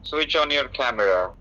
Switch on your camera.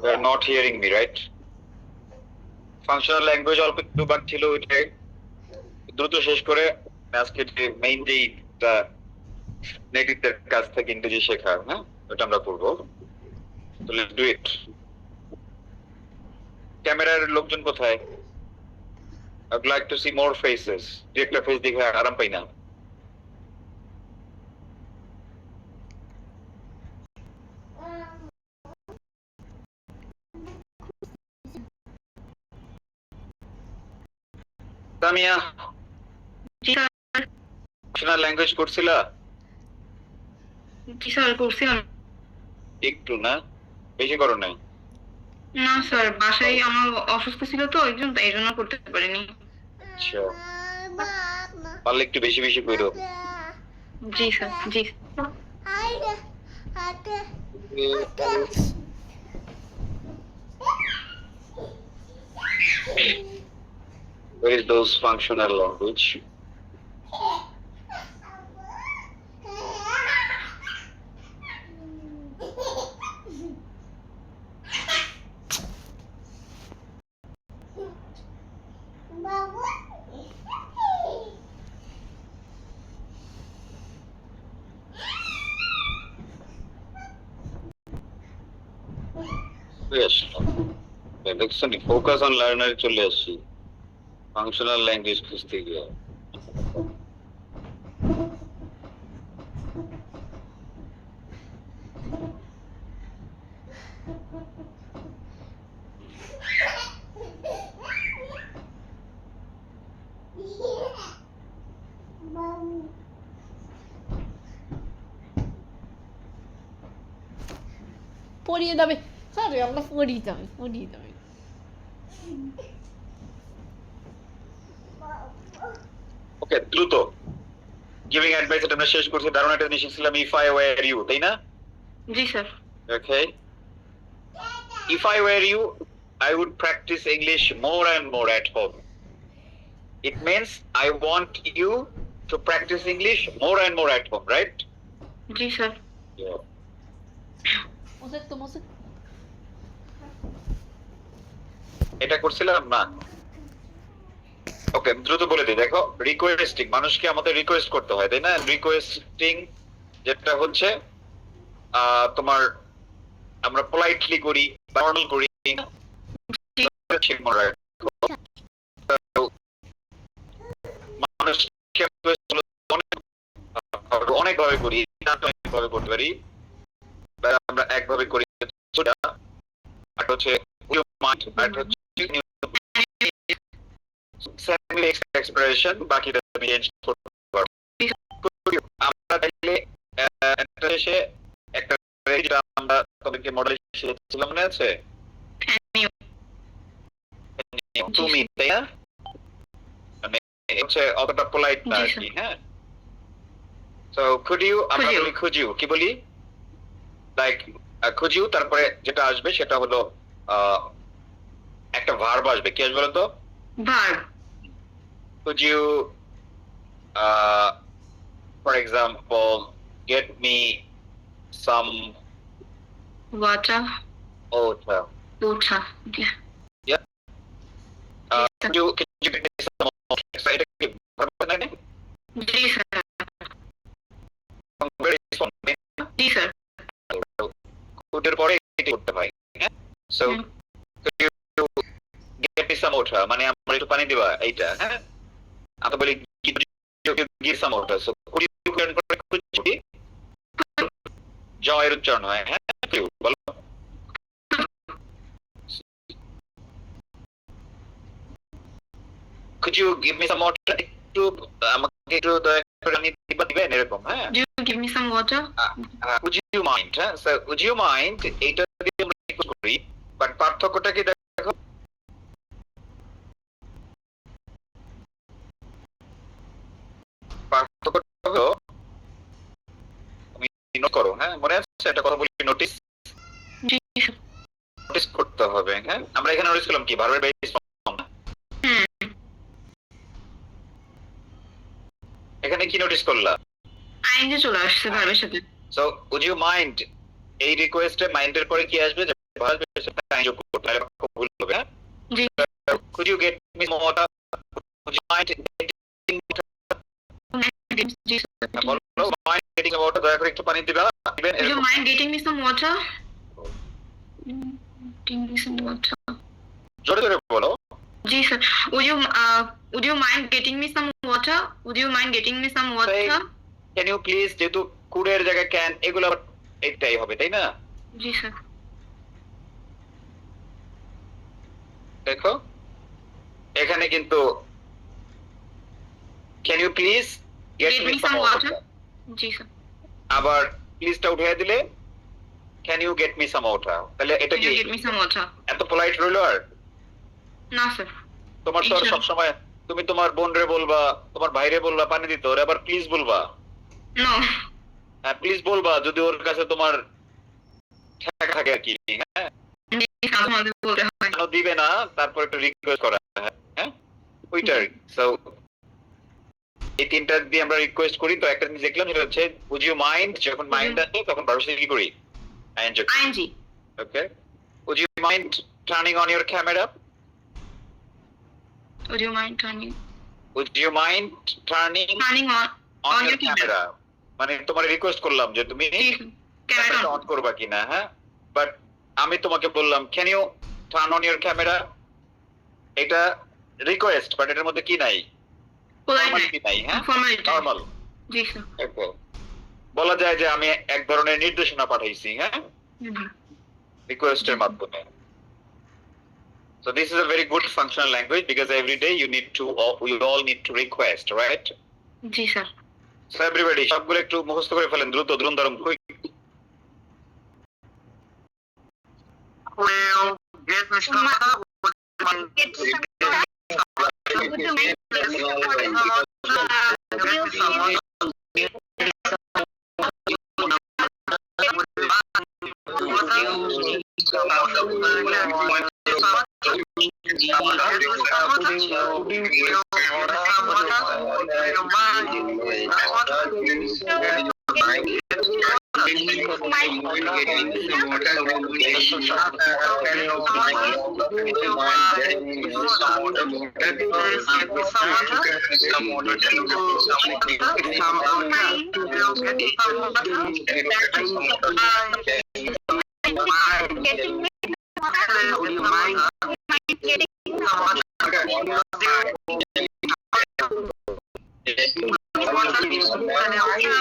They're not hearing me, right? Functional language অল্প একটু বাক ছিল, ওইটাই দ্রুত শেষ করে আজকে যে মেইন যে নেটিভদের কাছ থেকে ইংরেজি শেখা, হ্যাঁ, ওটা আমরা করবো। তো লেটস ডু ইট। ক্যামেরার লোকজন কোথায়? I'd like to see more faces. একটা ফেস দেখে আরাম পাই না। তামিয়া, জি স্যার। ফাংশনাল ল্যাঙ্গুয়েজ করছিলা? জি স্যার, করছিলাম। একটু না, বেশি করো নাই? না স্যার, বাসায় আমার অসুস্থ ছিল তো একজন, এই জন্য করতে পারিনি। আচ্ছা, পারলে একটু বেশি বেশি করো। জি স্যার, জি। Where is those functional language? Yes. দেখছেন, ফোকাস অন লার্নার চলে আসছি, ফাংশনাল ল্যাঙ্গুয়েজ খুঁজতে গিয়ে। পড়িয়ে যাবে স্যার, আমরা পড়িয়ে যাবে। ওকে, দ্রুত গিভিং অ্যাডভাইস এটা আমরা শেষ করছি। দারুণ একটা জিনিস শিখছিলাম, ইফ আই ওয়্যার ইউ, তাই না? জি sir. Okay, if I were you, I would practice English more and more at home. It means I want you to practice English more and more at home, right? G sir. Yeah. এটা করছিলাম না? ওকে, দ্রুত বলে দিই। দেখো, requesting, মানুষকে আমাদের request করতে হয়, তাই না? রিকোয়েস্টিং যেটা হচ্ছে তোমার আমরা পোলাইটলি করি, ফর্মাল করি, মানুষকে অনেক ভাবে করি, অনেকভাবে করতে পারি, আমরা একভাবে করি। আর হচ্ছে এক্সপ্রেশন, বাকিটা আমি চেঞ্জ করতে পারবো। আমরা চাইলে একটা এসে একটা আমরা তোমাকে মডেল শিখেছিলাম, মনে আছে? তুমি, তাই না? মানে হচ্ছে অতটা পোলাইট না আর কি। হ্যাঁ, সো could you, আমরা বলি could you, কি বলি? লাইক could you, তারপরে যেটা আসবে সেটা হলো একটা ভার্ব আসবে। কি আসবে বলো তো? Verb. Could you for example get me some water. water. Yeah. Yeah. Could you get me some water? some water মানে আমরা একটু পানি দিবা এইটা হ্যাঁ আমরা বলি give some water so could you জয়ের উচ্চারণ হয় হ্যাঁ বলো could you give me some water একটু আমাকে একটু দয়া করে পানি দিবেন এরকম হ্যাঁ Do you give me some water? would you mind হ্যাঁ so would you mind এটা দিয়ে আমরা রিকোয়েস্ট করি বাট পার্থক্যটা কি দেখো পার্থক্যটা হলো তুমি নোট করো হ্যাঁ মনে আছে একটা কথা বলি নোটিস জি স্যার নোটিস করতে হবে হ্যাঁ আমরা এখানে নোটিস করলাম কি ভার্বের বেস ফর্ম এখানে কি নোটিস করলাম আইএনজি চলে আসছে ভার্বের সাথে সো would you mind এই রিকোয়েস্টে মাইন্ডের পরে কি আসবে যে ভার্বের সাথে আইএনজি করতে তাহলে ভুল হবে হ্যাঁ জি could you get me some water would you mind G sir বলো mind getting some water দয়া করে একটু পানি দিবেন Would you mind getting me some water? Getting me some water. জোরে জোরে বলো জি sir would you mind getting me some water? Would you mind getting me some water? can you please যেহেতু could এর জায়গায় can এগুলো এটাই হবে তাই না জি স্যার দেখো এখানে কিন্তু can you please get me some water G sir আবার প্লিজটা উঠিয়ে দিলে can you get me some water তাহলে এটা Can কি you get me some water? এত পোলাইট রইলো আর না স্যার তোমার তো সব সময় তুমি তোমার বোনরে বলবা তোমার ভাইরে বলবা পানি দিতে ওরে আবার প্লিজ বলবা নো হ্যাঁ প্লিজ বলবা যদি ওর কাছে তোমার ঠেকা থাকে আর কি হ্যাঁ জি স্যার আমাদের বলতে হয় কেন দিবে না তারপর একটু রিকোয়েস্ট করা হ্যাঁ ওইটার সো এই তিনটা দিয়ে আমরা রিকোয়েস্ট করি তো একটা জিনিস দেখলাম যেটা হচ্ছে would you mind যখন মাইন্ড আসে তখন ভার্ব কি করি ing okay would you mind turning on your camera would you mind turning would you mind turning on your camera মানে তোমার রিকোয়েস্ট করলাম যে তুমি ক্যামেরাটা অন করবা কিনা হ্যাঁ বাট আমি তোমাকে বললাম can you turn on your camera এটা রিকোয়েস্ট বাট এটার মধ্যে কি নাই ফর্মালিটি নাই হ্যাঁ নরমাল জি স্যার ওকে বলা যায় যে আমি এক ধরনের নির্দেশনা পাঠাইছি হ্যাঁ রিকোয়েস্টের মাধ্যমে so this is a very good functional language because every day you need to we all need to request right G sir so everybody সবগুলো একটু মুখস্থ করে ফেলেন দ্রুত দ্রুততরম quick well get me some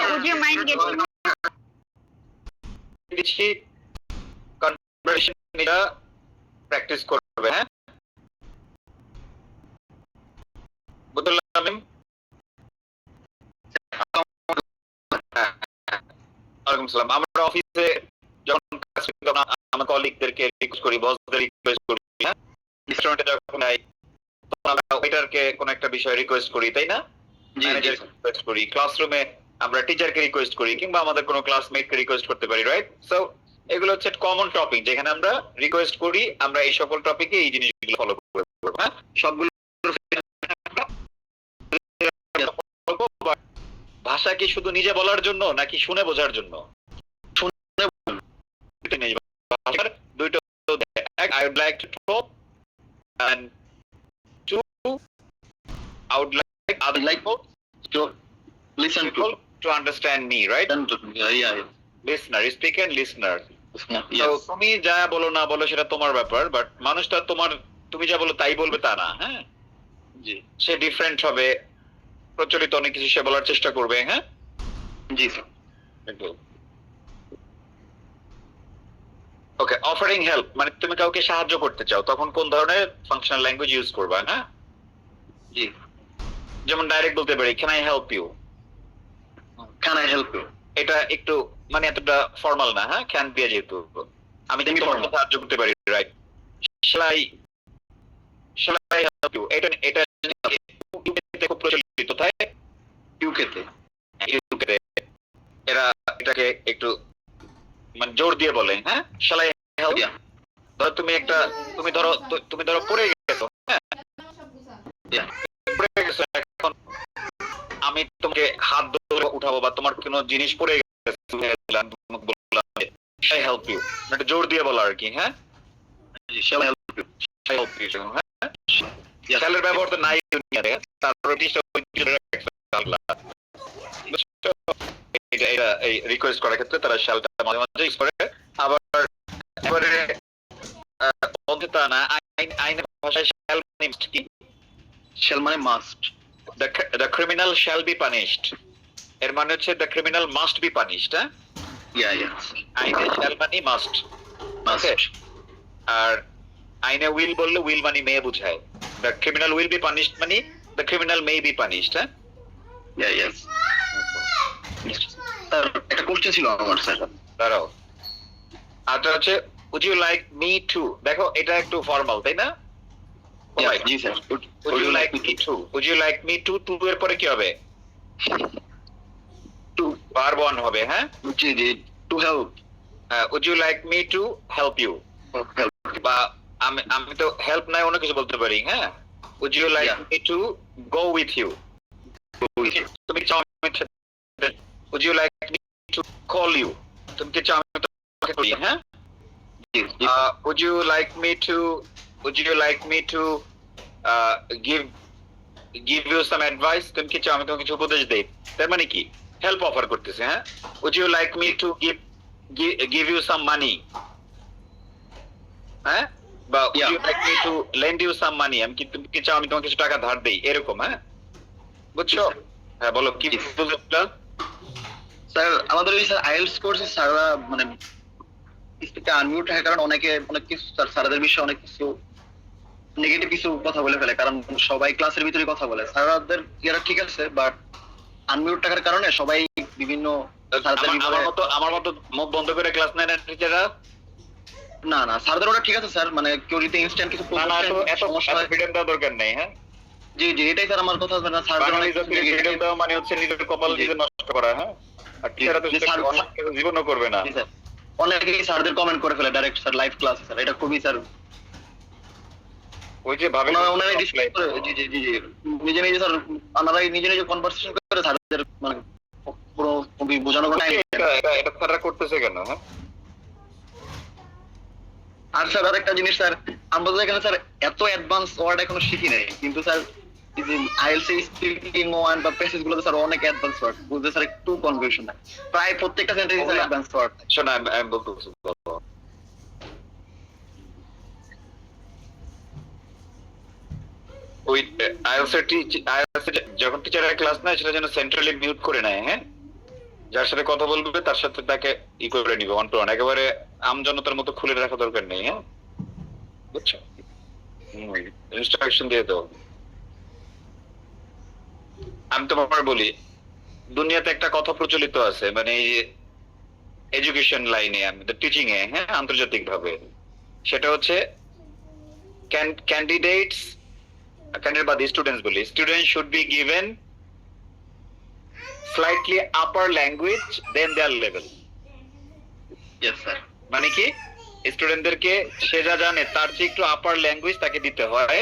would you mind getting কিছু conversation এটা practice করবে হ্যাঁ বুঝলাম ওয়ালাইকুম আসসালাম আমরা অফিসে যখন কাজ করি তখন আমার কলিগদেরকে রিকোয়েস্ট করি বসদের রিকোয়েস্ট করি হ্যাঁ রেস্টুরেন্টে যখন যাই তখন আমরা ওয়েটারকে কোন একটা বিষয় রিকোয়েস্ট করি তাই না ম্যানেজারকে রিকোয়েস্ট করি ক্লাসরুমে আমরা টিচারকে রিকোয়েস্ট করি কিংবা আমাদের কোনো ক্লাসমেটকে রিকোয়েস্ট করতে পারি রাইট সো এগুলো হচ্ছে কমন টপিক যেখানে আমরা রিকোয়েস্ট করি আমরা এই সকল টপিকে এই জিনিসগুলো ফলো করব হ্যাঁ সবগুলো ভাষা কি শুধু নিজে বলার জন্য নাকি শুনে বোঝার জন্য শুনে ভাষার দুইটা I would like to talk and two I would like to listen to understand me right yeah listener speaker and listener yes তুমি যা বলো না বলো সেটা তোমার ব্যাপার বাট মানুষটা তুমি যা বলো তাই বলবে তা না, হ্যাঁ? জি সে ডিফারেন্ট হবে, প্রচলিত অনেক কিছু সে বলার চেষ্টা করবে, হ্যাঁ? জি স্যার ওকে, অফারিং হেল্প মানে তুমি কাউকে সাহায্য করতে চাও, তখন কোন ধরনের ফাংশনাল ল্যাঙ্গুয়েজ ইউজ করবা, হ্যাঁ? জি যেমন ডাইরেক্ট বলতে পারি can I help you, can I help you এটা একটু মানে এতটা ফর্মাল না, হ্যাঁ? ক্যান দিয়ে যেহেতু আমি Semi তোমাকে formal. সাহায্য করতে পারি, right? shall I help you, এটা এটা ইউকেতে খুব প্রচলিত, তাই ইউকেতে ইউকেতে এরা এটাকে একটু মানে জোর দিয়ে বলে, হ্যাঁ? shall I help, ইয়া ধরো তুমি ধরো পড়ে গেছো, হ্যাঁ? ইয়া পড়ে গেছো, এখন আমি তোমাকে হাত ধরে উঠাবো বা তোমার কোনো জিনিস পড়ে গেছে, তোমাকে বললাম shall I help you, এটা জোর দিয়ে বলা আর কি, হ্যাঁ? Shall I help you shall I help you, হ্যাঁ? Yes. শ্যালের ব্যবহার তো নাই দুনিয়াতে, তারপরে এটা এই রিকোয়েস্ট করার ক্ষেত্রে তারা শ্যালটা মাঝে মাঝে ইউজ করে, আবার এবারে বলতে তা না, আইনের ভাষায় শ্যাল মানে কি, শ্যাল মানে must the criminal shall be punished, এর মানে হচ্ছে the criminal must be punished, হ্যাঁ? ইয়া ইয়া আইনে শ্যাল মানে মাস্ট, মাস্ট আর আইনে উইল বললে উইল মানে মে বোঝায়, the criminal will be punished মানে the criminal may be punished, হ্যাঁ? ইয়া ইয়েস স্যার একটা কোশ্চেন ছিল আমার স্যার দাঁড়াও, আচ্ছা হচ্ছে would you like me to, দেখো এটা একটু ফর্মাল, তাই না? জি sir would you like me to, would you like me to এর পরে কি হবে? টু verb one হবে, হ্যাঁ? জি জি to help would you like me to help you, help বা আমি তো হেল্প নাই অন্য কিছু বলতে পারি, হ্যাঁ? would you like Yeah. me to go with you, তুমি চাও would you like me to call you, তুমি কি চাও আমি তোমাকে করি, হ্যাঁ? জি জি would you like me to give you some advice, তুমি কি চাও আমি তোমাকে কিছু উপদেশ দেই, তার মানে কি হেল্প অফার করতেছে, হ্যাঁ? would you like me to give you some money, হ্যাঁ? বা would Yeah. you like me to lend you some money, তুমি কি চাও আমি তোমাকে কিছু টাকা ধার দেই, এরকম, হ্যাঁ? বুঝছো? হ্যাঁ বলো কি Yes. বুঝলে? স্যার আমাদের এই স্যার আইএলটিএস কোর্সে স্যাররা মানে স্পিকটা আনমিউট হয় কারণ অনেক কিছু স্যারদের বিষয়ে অনেক কিছু নেগেটিভ কিছু কথা বলে ফেলে, কারণ সবাই ক্লাসের ভিতরে কথা বলে, স্যারদের ইয়ারা ঠিক আছে বাট আনমিউট থাকার কারণে সবাই বিভিন্ন স্যারদের আমার মতো মুখ বন্ধ করে ক্লাস নেয় না টিচাররা? না না স্যারদের ওটা ঠিক আছে স্যার, মানে কেউ যদি ইনস্ট্যান্ট কিছু না এত সমস্যা হয় ফ্রিডম দেওয়ার দরকার নেই, হ্যাঁ? জি জি এটাই স্যার আমার কথা, মানে স্যারদের অনেক ফ্রিডম দেওয়া মানে হচ্ছে নিজের কপাল জি। নিজে নষ্ট করা, হ্যাঁ? আর টিচাররা তো জি, সেটা স্যার- অনেক কেউ জীবনও করবে না। জি স্যার অনেকেই স্যারদের কমেন্ট করে ফেলে direct sir live class sir, এটা খুবই স্যার ওই যে ভাবে ওনারাই ডিসপ্লে করে জি জি জি জি নিজে নিজে স্যার ওনারাই নিজে নিজে কনভারসেশন করে স্যারদের মানে পুরো খুবই বোঝানো টাইম। এটা স্যাররা করতেছে কেন, হ্যাঁ? আর স্যার আরেকটা জিনিস স্যার, আমরা তো এখানে স্যার এত অ্যাডভান্স ওয়ার্ড এখনো শিখি নাই, কিন্তু স্যার আইএলটিএস স্পিকিং ওয়ান বা প্যাসেজ গুলোতে স্যার অনেক অ্যাডভান্স ওয়ার্ড বুঝতে স্যার একটু কনফিউশন হয়, প্রায় প্রত্যেকটা সেন্টেন্সে স্যার অ্যাডভান্স ওয়ার্ড। শোনো আমি বলতেছি, ওই আইএলটিএস যখন টিচাররা ক্লাস নেয় সেটা যেন সেন্ট্রালি মিউট করে নেয়, হ্যাঁ? যার সাথে কথা বলবে তার সাথে তাকে ই করে নিবে ওয়ান টু ওয়ান, একেবারে আমজনতার মতো খুলে রাখা দরকার নেই, হ্যাঁ? বুঝছো? ইনস্ট্রাকশন দিয়ে দাও। আমি তোমার বলি, দুনিয়াতে একটা কথা প্রচলিত আছে, মানে এডুকেশন লাইনে টিচিং এ, হ্যাঁ, আন্তর্জাতিক ভাবে, সেটা হচ্ছে ক্যান্ডিডেটস বা স্টুডেন্টস বলি, student should be given slightly upper language than their level, yes sir মানে কি স্টুডেন্টদেরকে সে যা জানে তার চেয়ে একটু আপার ল্যাঙ্গুয়েজ তাকে দিতে হয়,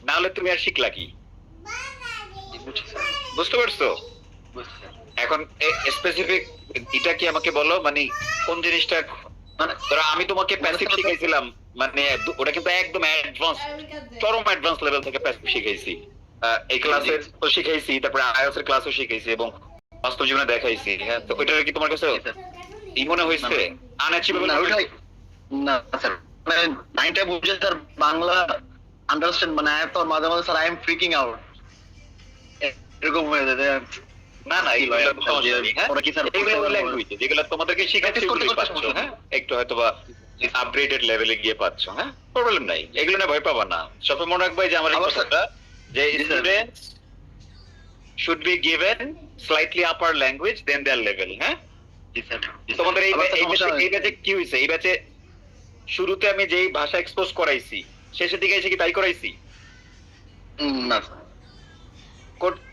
না হলে তুমি আর শিখলা কি? বুঝছি স্যার বুঝতে পারছো? বুঝছি স্যার এখন স্পেসিফিক এটা কি আমাকে বলো, মানে কোন জিনিসটা, মানে ধরো আমি তোমাকে প্যাসিভ শিখাইছিলাম, মানে ওটা কিন্তু একদম অ্যাডভান্স চরম অ্যাডভান্স লেভেল থেকে প্যাসিভ শিখাইছি, এই ক্লাসে তো শিখাইছি, তারপরে আইএলটিএস এর ক্লাসও শিখাইছি এবং বাস্তব জীবনে দেখাইছি, হ্যাঁ? তো ওইটা কি তোমার কাছে ই মনে হয়েছে আনঅ্যাচিভেবল? না ওইটাই না স্যার, মানে নাইনটা বুঝে স্যার বাংলা আন্ডারস্ট্যান্ড মানে তো মাঝে মাঝে sir I am freaking out এরকম হয়ে যায় যে না না এইগুলো তো সমস্যা নেই, হ্যাঁ ওরা কি স্যার এগুলো ল্যাঙ্গুয়েজ যেগুলো তোমাদেরকে শেখাচ্ছে Practice করতে এগুলোই করতে পাচ্ছ, সমস্যা হ্যাঁ একটু হয়তো বা আপগ্রেডেড লেভেলে গিয়ে পাচ্ছ, হ্যাঁ প্রবলেম নাই, এগুলো নিয়ে ভয় পাবা না। সবসময় মনে রাখবে যে আমার এই আবার কথাটা যে জি, sir. Students should be given slightly upper language than their level, হ্যাঁ জি স্যার তোমাদের এই আবার স্যার সমস্যা এই ব্যাচে কি হয়েছে, এই ব্যাচে শুরুতে আমি যেই ভাষা এক্সপোজ করাইছি শেষের দিকে এসে কি তাই করাইছি? না স্যার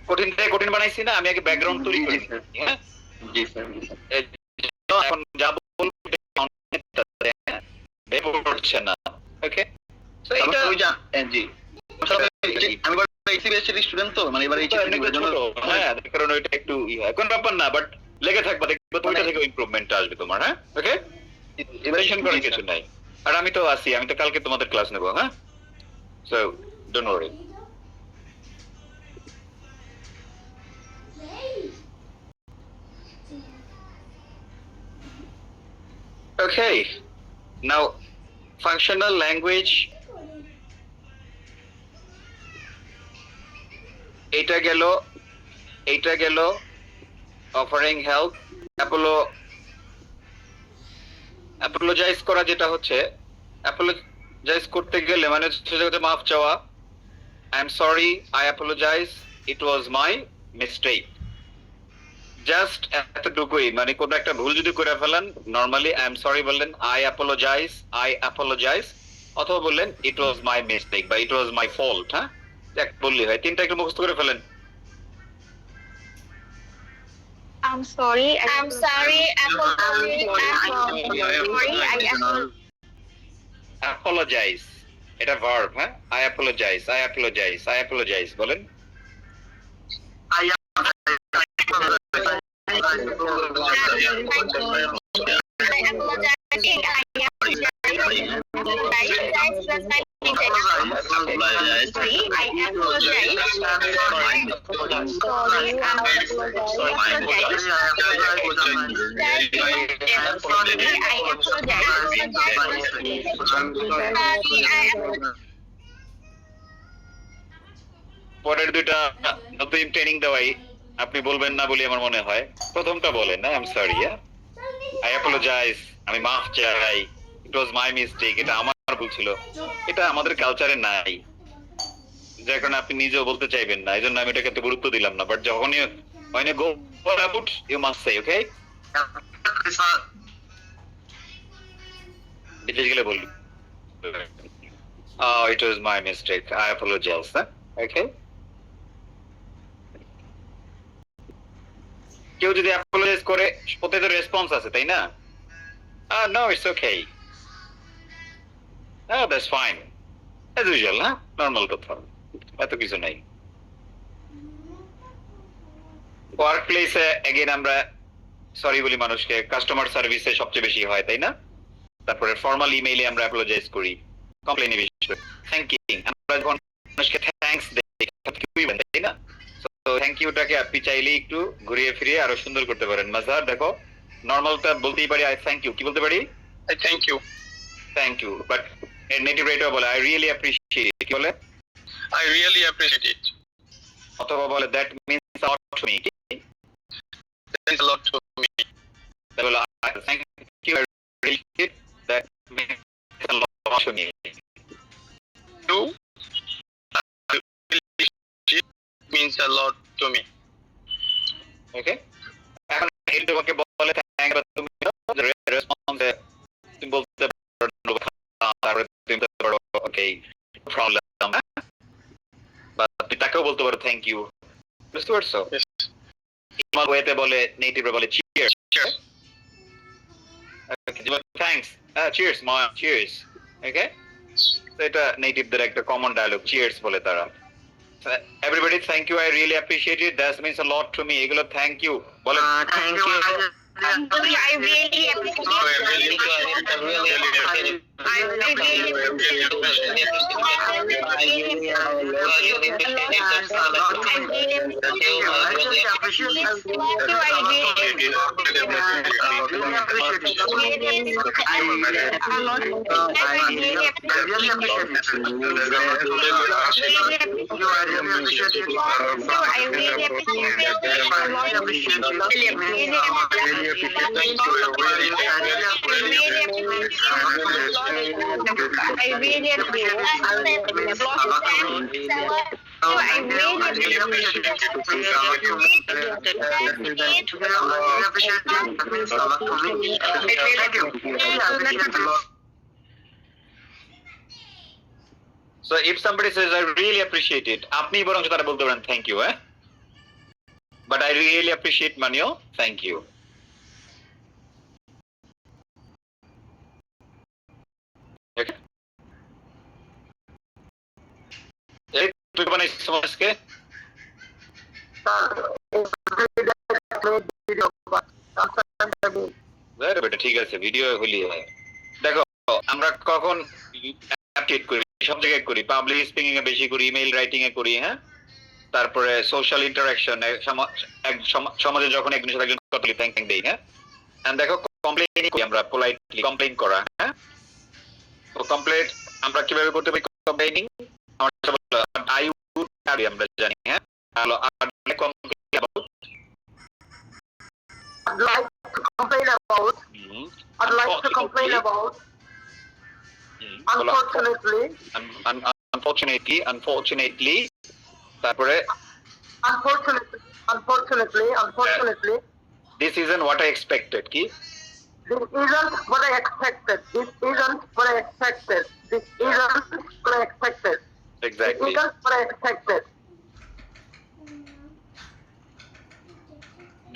কঠিন থেকে কঠিন বানাইছি না, আমি আগে ব্যাকগ্রাউন্ড তৈরি জি, করি, স্যার। হ্যাঁ জি স্যার জি স্যার এখন যা বলবো ভেবে পড়ছে না, ওকে সো তারপর এটা ওই যে জি আমি এবার এইচসিবিএসসি স্টুডেন্ট তো মানে এবার তো এমনিতে ছোট, হ্যাঁ কারণ ওইটা একটু এখন ব্যাপার না, বাট লেগে থাকবে দেখবে তো ওইটা থেকে ইমপ্রুভমেন্ট আসবে তোমার, হ্যাঁ ওকে টেনশন করার কিছু নাই। আর আমি তো আছি, আমি তো কালকে তোমাদের ক্লাস নেবো, হ্যাঁ so don't worry. Okay, now functional language এইটা গেল অফারিং হেল্প। অ্যাপোলোজাইজ করা যেটা হচ্ছে, অ্যাপোলোজাইজ করতে গেলে মানে হচ্ছে যে মাফ চাওয়া, I am sorry, I apologize, it was my mistake, just এতটুকুই। মানে কোনো একটা ভুল যদি করে ফেলেন নরমালি আই এম সরি বললেন, আই অ্যাপোলোজাইজ, অথবা বললেন ইট ওয়াজ মাই মিস্টেক বা ইট ওয়াজ মাই ফল্ট, হ্যাঁ এক বললি হয়, তিনটা একটু মুখস্থ করে ফেলেন। I'm sorry. I'm sorry. Apologize এটা ভার্ব, হ্যাঁ আই অ্যাপোলোজাইজ বলেন। পরের দুইটা নতুন ট্রেনিং দেওয়াই আপনি বলবেন না বলে আমার মনে হয়। প্রথমটা বলেন না, I am sorry, I apologize, আমি মাফ চাই, ইট ওয়াজ মাই মিস্টেক, এটা আমার ভুল ছিল। এটা আমাদের কালচারে নাই, যার কারণে আপনি নিজেও বলতে চাইবেন না, এই জন্য আমি এটাকে এত গুরুত্ব দিলাম না। বাট যখনই when you go about you must say, okay? বিদেশ গেলে বলবি it was my mistake, I apologize, okay? কেউ যদি অ্যাপোলোজাইজ করে ওতে তো রেসপন্স আছে তাই না? no it's okay, that's fine, as usual, হ্যাঁ নরমাল কথা, এত কিছু নাই। ওয়ার্ক প্লেসে এগেইন আমরা সরি বলি মানুষকে, কাস্টমার সার্ভিসে সবচেয়ে বেশি হয় তাই না? তারপরে ফর্মাল ইমেইলে আমরা অ্যাপোলোজাইজ করি, কমপ্লেইনে বেশি থ্যাংক ইউ, আমরা যখন মানুষকে থ্যাঙ্কস দেই তাই না? তো থ্যাংক ইউটাকে আপনি চাইলে একটু ঘুরিয়ে ফিরিয়ে আরো সুন্দর করতে পারেন। মাজার দেখো নরমালটা বলতেই পারি আই থ্যাংক ইউ, কি বলতে পারি? আই থ্যাংক ইউ, বাট এর নেটিভ রাইটার বলে আই রিয়েলি অ্যাপ্রিশিয়েট, কি বলে? আই রিয়েলি অ্যাপ্রিশিয়েট ইট, অথবা বলে that means a lot to me, a lot to me. বলে thank you, I really that means a lot to me. You means a lot to me. Okay, এখন এই তোমাকে বলে thank you, তুমি response তুমি বলতে পারো তারপরে তুমি বলতে পারো ওকে প্রবলেম, বা তুমি তাকেও বলতে পারো থ্যাংক ইউ, বুঝতে পারছো? ইমাল ওয়েতে বলে নেটিভে বলে চিয়ার্স, থ্যাঙ্কস, চিয়ার্স মা, চিয়ার্স, ওকে? তো এটা নেটিভদের একটা কমন ডায়লগ, চিয়ার্স বলে তারা। Everybody thank you, I really appreciate it, that means a lot to me, এগুলো থ্যাংক ইউ বলেন। Thank you. I really appreciate it. I really appreciate So if somebody says I really appreciate it, আপনি বরং তারা বলতে পারেন thank you, But I really appreciate Manio, thank you. Okay. তুই বানাইছিস আজকে? very better, ঠিক আছে, ভিডিও হলি দেখো আমরা কখন অ্যাপ্রিয়েট করি, সব জায়গায় করি, পাবলিক স্পিকিং এ বেশি করি, ইমেইল রাইটিং এ করি, তারপরে সোশ্যাল ইন্টারঅ্যাকশন সমাজে যখন একজনের সাথে একজন কথা বলি থ্যাংক দেই, এন্ড দেখো কমপ্লেইন করি আমরা, পোলাইটলি কমপ্লেইন করা, তো কমপ্লেইন আমরা কিভাবে করতে পারি কমপ্লেইনিং, আই উড আমরা জানি, hello I complain about, I'd like to complain about. I'd like to complain about. Unfortunately, তারপরে unfortunately, this isn't what I expected, কি? This isn't what I expected. Exactly. This isn't what I expected.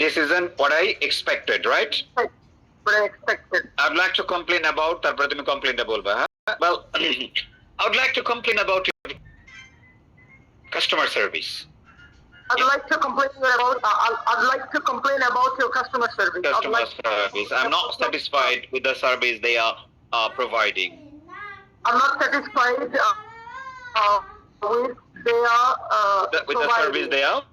This isn't what I expected, right? What I expected. I'd like to complain about, তারপরে তুমি কমপ্লেইনটা বলবা, Well, I would like to complain about your customer service. I'd like to complain about your customer service. I'm not satisfied with the service they are providing. I'm not satisfied with the service they are.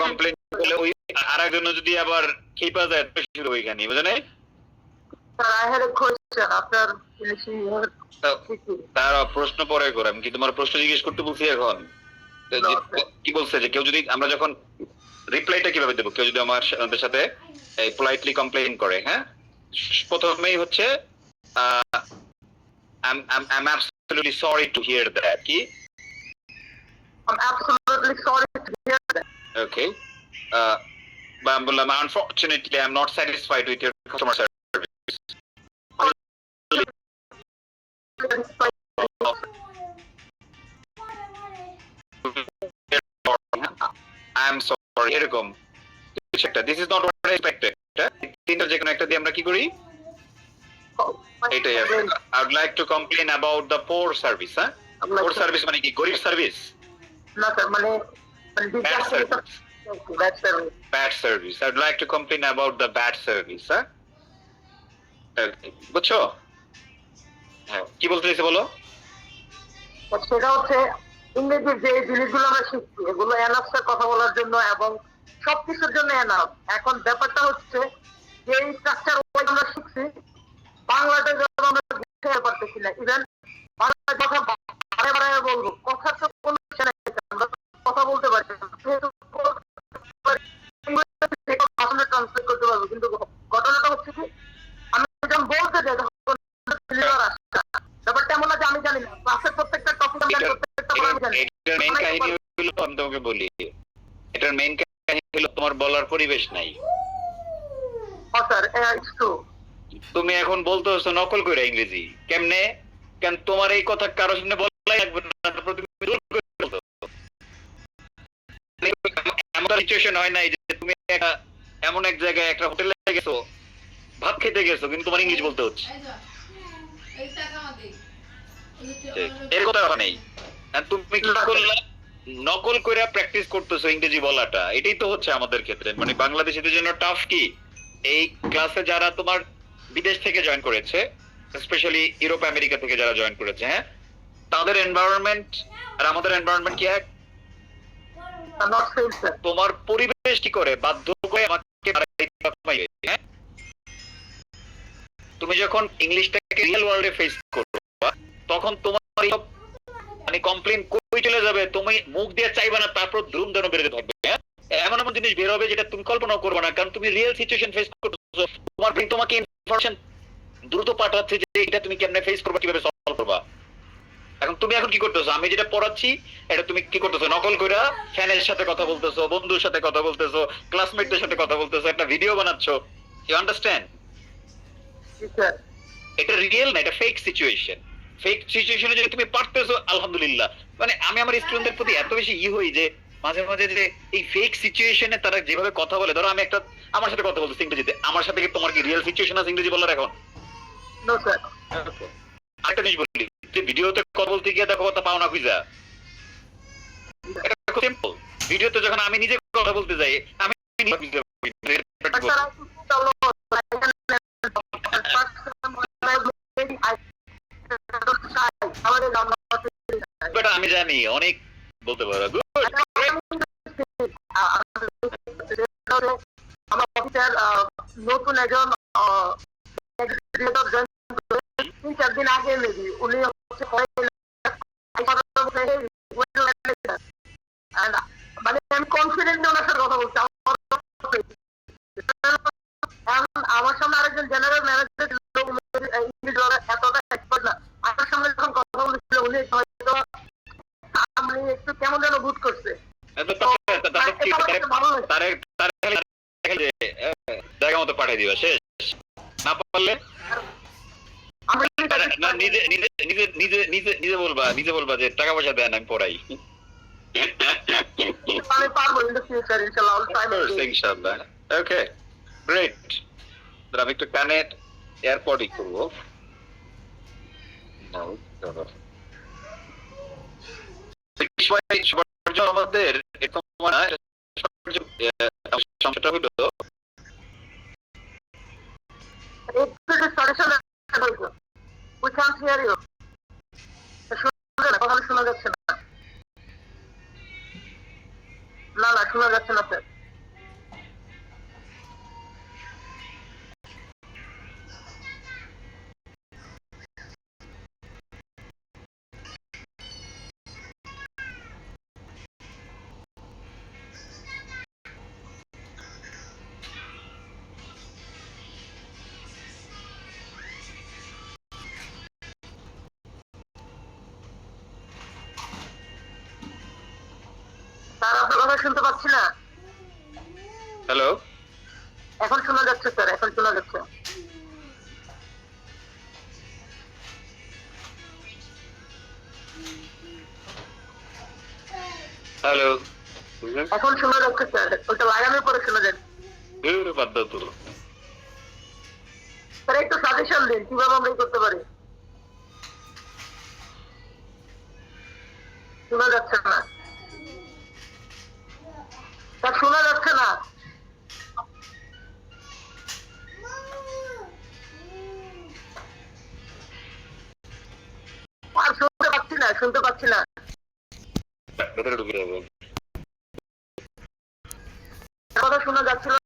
Complain করলে ওই আরেকজন যদি আবার খেপা যায় শুরু ওইখানে, বুঝলেন? I had a question after finishing your তার প্রশ্ন পরে করে, আমি কি তোমার প্রশ্ন জিজ্ঞেস করতে বলছি এখন? কি বলছে যে কেউ যদি, আমরা যখন রিপ্লাইটা কিভাবে দেবো, কেউ যদি আমাদের সাথে পোলাইটলি কমপ্লেইন করে, প্রথমেই হচ্ছে I'm absolutely sorry to hear that, কি? I'm absolutely sorry to hear that. Okay. Unfortunately, I'm not satisfied with your customer service. I'm sorry. এরকম this is not what I expected. তিনটার যে কোনো একটা দিয়ে আমরা কি করি? এটাই আছে। I would like to complain about the poor service, Poor service মানে কি? গরিব সার্ভিস? না স্যার, মানে Bad service. bad service. Bad service. I'd like to complain about the bad service, বুঝছো? কি বলতে চাইছে বলো? সেটা হচ্ছে ইংরেজির যে জিনিসগুলো আমরা শিখছি এগুলো এনাফের কথা বলার জন্য এবং সবকিছুর জন্য এনাফ। এখন ব্যাপারটা হচ্ছে যে এই স্ট্রাকচার আমরা শিখছি বাংলাতে যখন আমরা বুঝতে পারতেছি না, ইভেন বাংলা কথা বারে বারে বলবো, কথা তো কোনো আমরা কথা বলতে পারছি না, ট্রান্সলেট করতে পারবো, কিন্তু ঘটনাটা হচ্ছে কি আমি যখন বলতে যাই তখন ব্যাপারটা এমন না যে আমি জানি না, ক্লাসের প্রত্যেকটা টপিক আমি প্রত্যেকটা আমি জানি। এটার মেইন কাহিনী হলো, আমি তোমাকে বলি, এটার মেইন কাহিনী হলো তোমার বলার পরিবেশ নাই। Sir it's true. তুমি এখন বলতেছো নকল করে ইংরেজি, কেমনে? কেন তোমার এই কথা কারোর সামনে বলাই লাগবে না, তারপর তুমি বলতো এমন সিচুয়েশন হয় নাই যে তুমি এমন এক জায়গায় একটা হোটেলে গেছো, ভাত খেতে গেছো, কিন্তু তোমার ইংলিশ বলতে হচ্ছে, এর কথা নেই। তুমি কি করলা? নকল করে প্র্যাকটিস করতেছো ইংরেজি বলাটা, এটাই তো হচ্ছে আমাদের ক্ষেত্রে। মানে বাংলাদেশিদের জন্য টাফ কি, এই ক্লাসে যারা তোমার বিদেশ থেকে জয়েন করেছে, স্পেশালি ইউরোপ আমেরিকা থেকে যারা জয়েন করেছে, হ্যাঁ, তাদের এনভায়রনমেন্ট আর আমাদের এনভায়রনমেন্ট কি এক? Not same sir. তোমার পরিবেশ কি করে বাধ্য করে আমাকে হ্যাঁ? তুমি যখন ইংলিশটাকে রিয়েল ওয়ার্ল্ডে ফেস করবা, তখন তোমার সব মানে কমপ্লেন কই চলে যাবে, তুমি মুখ দিয়ে চাইবা না, তারপর দ্রুম যেন বেরোতে থাকবে। হ্যাঁ, এমন এমন জিনিস বের হবে যেটা তুমি কল্পনাও করবে না, কারণ তুমি রিয়েল সিচুয়েশন ফেস করতেছো। তোমার ব্রেন তোমাকে ইনফরমেশন দ্রুত পাঠাচ্ছে যে এটা তুমি কেমনে ফেস করবা, কিভাবে সলভ করবা। এখন তুমি এখন কি করতেছো, আমি যেটা পড়াচ্ছি এটা তুমি কি করতেছো, নকল কইরা ফ্যানের সাথে কথা বলতেছো, বন্ধুর সাথে কথা বলতেছো, ক্লাসমেটদের সাথে কথা বলতেছো, একটা ভিডিও বানাচ্ছো। You understand? স্যার এটা রিয়েল না, এটা ফেক সিচুয়েশন। ফেক সিচুয়েশনে যদি তুমি পারতেছো, আলহামদুলিল্লাহ। মানে আমি আমার স্টুডেন্টদের প্রতি এত বেশি হই যে মাঝে মাঝে যে এই ফেক সিচুয়েশনে তারা যেভাবে কথা বলে, ধরো আমি একটা আমার সাথে কথা বলতেছি ইংরেজিতে, আমার সাথে কি তোমার কি রিয়েল সিচুয়েশন আছে ইংরেজি বলার এখন? No sir. আরেকটা জিনিস বলি, যে ভিডিওতে কথা বলতে গিয়ে দেখো কথা পাও না খুঁজা, এটা খুব সিম্পল। ভিডিওতে যখন আমি নিজে কথা বলতে যাই, আমি আমি জানি অনেক বলতে পারো। আমার অফিসের নতুন একজন 3-4 দিন আগে মেবি উনি হচ্ছে মানে আমি কনফিডেন্টলি ওনার সাথে কথা বলছি। আমার সামনে আরেকজন জেনারেল ম্যানেজার এতটা এক্সপার্ট না, আমার সামনে যখন কথা বলেছিল উনি হয়তো আমি একটু কেমন যেন বোধ করছে। জায়গা মতো পাঠিয়ে দিবা, শেষ না পারলে নিজে নিজে নিজে নিজে নিজে নিজে বলবা, নিজে বলবা যে টাকা পয়সা দেন আমি পড়াই। আমি পারবো ইন দ্য ফিউচার ইনশাআল্লাহ। ইনশাআল্লাহ। ওকে, গ্রেট। আমি একটু কানে এয়ারপডই করবো। আমাদের সমস্যাটা হলো We can't hear you. কথা শোনা যাচ্ছে না। না না শোনা যাচ্ছে না স্যার। স্যার আপনার কথা শুনতে পাচ্ছি না। হ্যালো, এখন শোনা যাচ্ছে স্যার, এখন শোনা যাচ্ছে। হ্যালো, এখন শোনা যাচ্ছে স্যার, ওটা লাগানোর পরে শোনা যাচ্ছে। বাদ দাও তো। স্যার একটু সাজেশন দিন কিভাবে আমরা করতে পারি। শোনা যাচ্ছে না স্যার, শোনা যাচ্ছে না। আর শুনতে পাচ্ছি না, শুনতে পাচ্ছি না। কথা শোনা যাচ্ছিল না।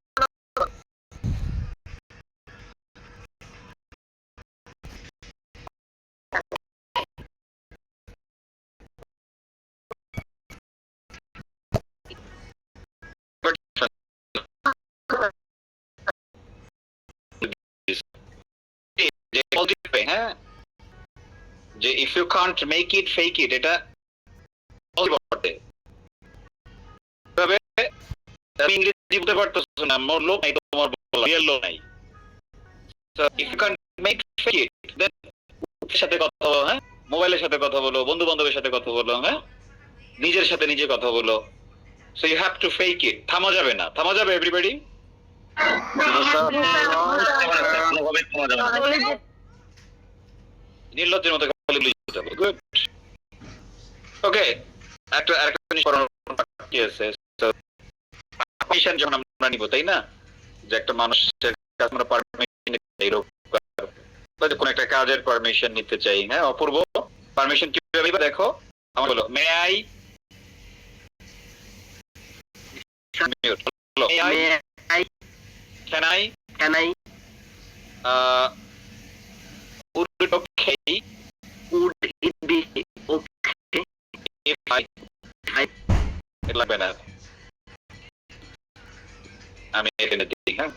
হ্যাঁ, যে if you can't make it fake it, এটা আমি ইংরেজি বলতে পারতেছো না, মোর লোক নাই, তোমার রিয়েল লোক নাই। If you can't make fake it, then সাথে কথা বলো, হ্যাঁ, মোবাইলের সাথে কথা বলো, বন্ধু বান্ধবের সাথে কথা বলো, হ্যাঁ, নিজের সাথে নিজে কথা বলো। So you have to fake it. থামা যাবে না, থামা যাবে এভরিবডি। নির্লজ্জের মতো গুড। ওকে, একটা জিনিস করার বাকি আছে। So, পারমিশন যখন আমরা নিব তাই না, যে একটা মানুষের কাছে আমরা পারমিশন কোন একটা কাজের পারমিশন নিতে চাই, হ্যাঁ অপূর্ব পারমিশন কিভাবে নিবা দেখো, আমার বলো may I can I would it okay if I it লাগবে না, আমি এখানে দিই, হ্যাঁ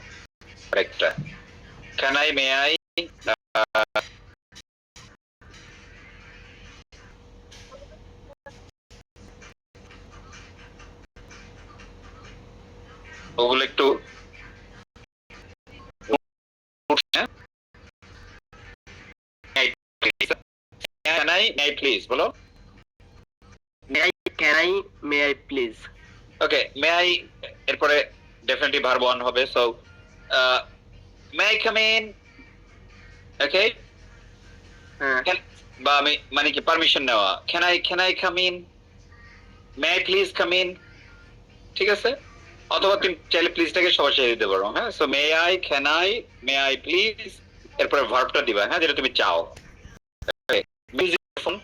একটা can I may I ওগুলো একটু may I please বলো may I please okay may I এরপরে ডেফিনেটলি ভার্ব ওয়ান হবে, so may I come in, ওকে বা আমি মানে কি পারমিশন নেওয়া, can I come in, may I please come in, ঠিক আছে, অথবা তুমি চাইলে প্লিজটাকে সবার সাথে দিতে পারো, হ্যাঁ so may I may I please এরপরে ভার্বটা দিবা, হ্যাঁ যেটা তুমি চাও, মিউজিক ফোন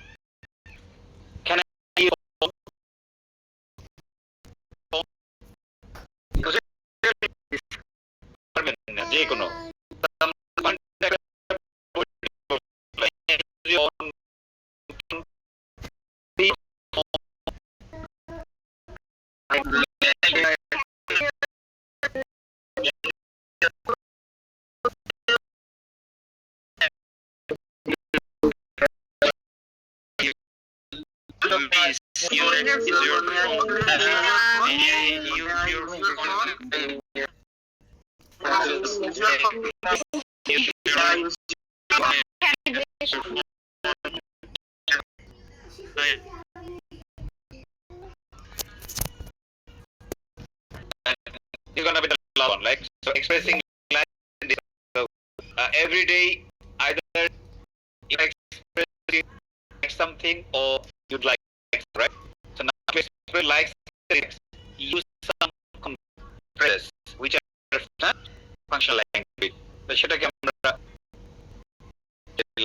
can I যে কোনো you're gonna be the love one, like so expressing like this. So every day either you express like something or you'd like, right? So now to express like use some compress which are functional language. So সেটাকে আমরা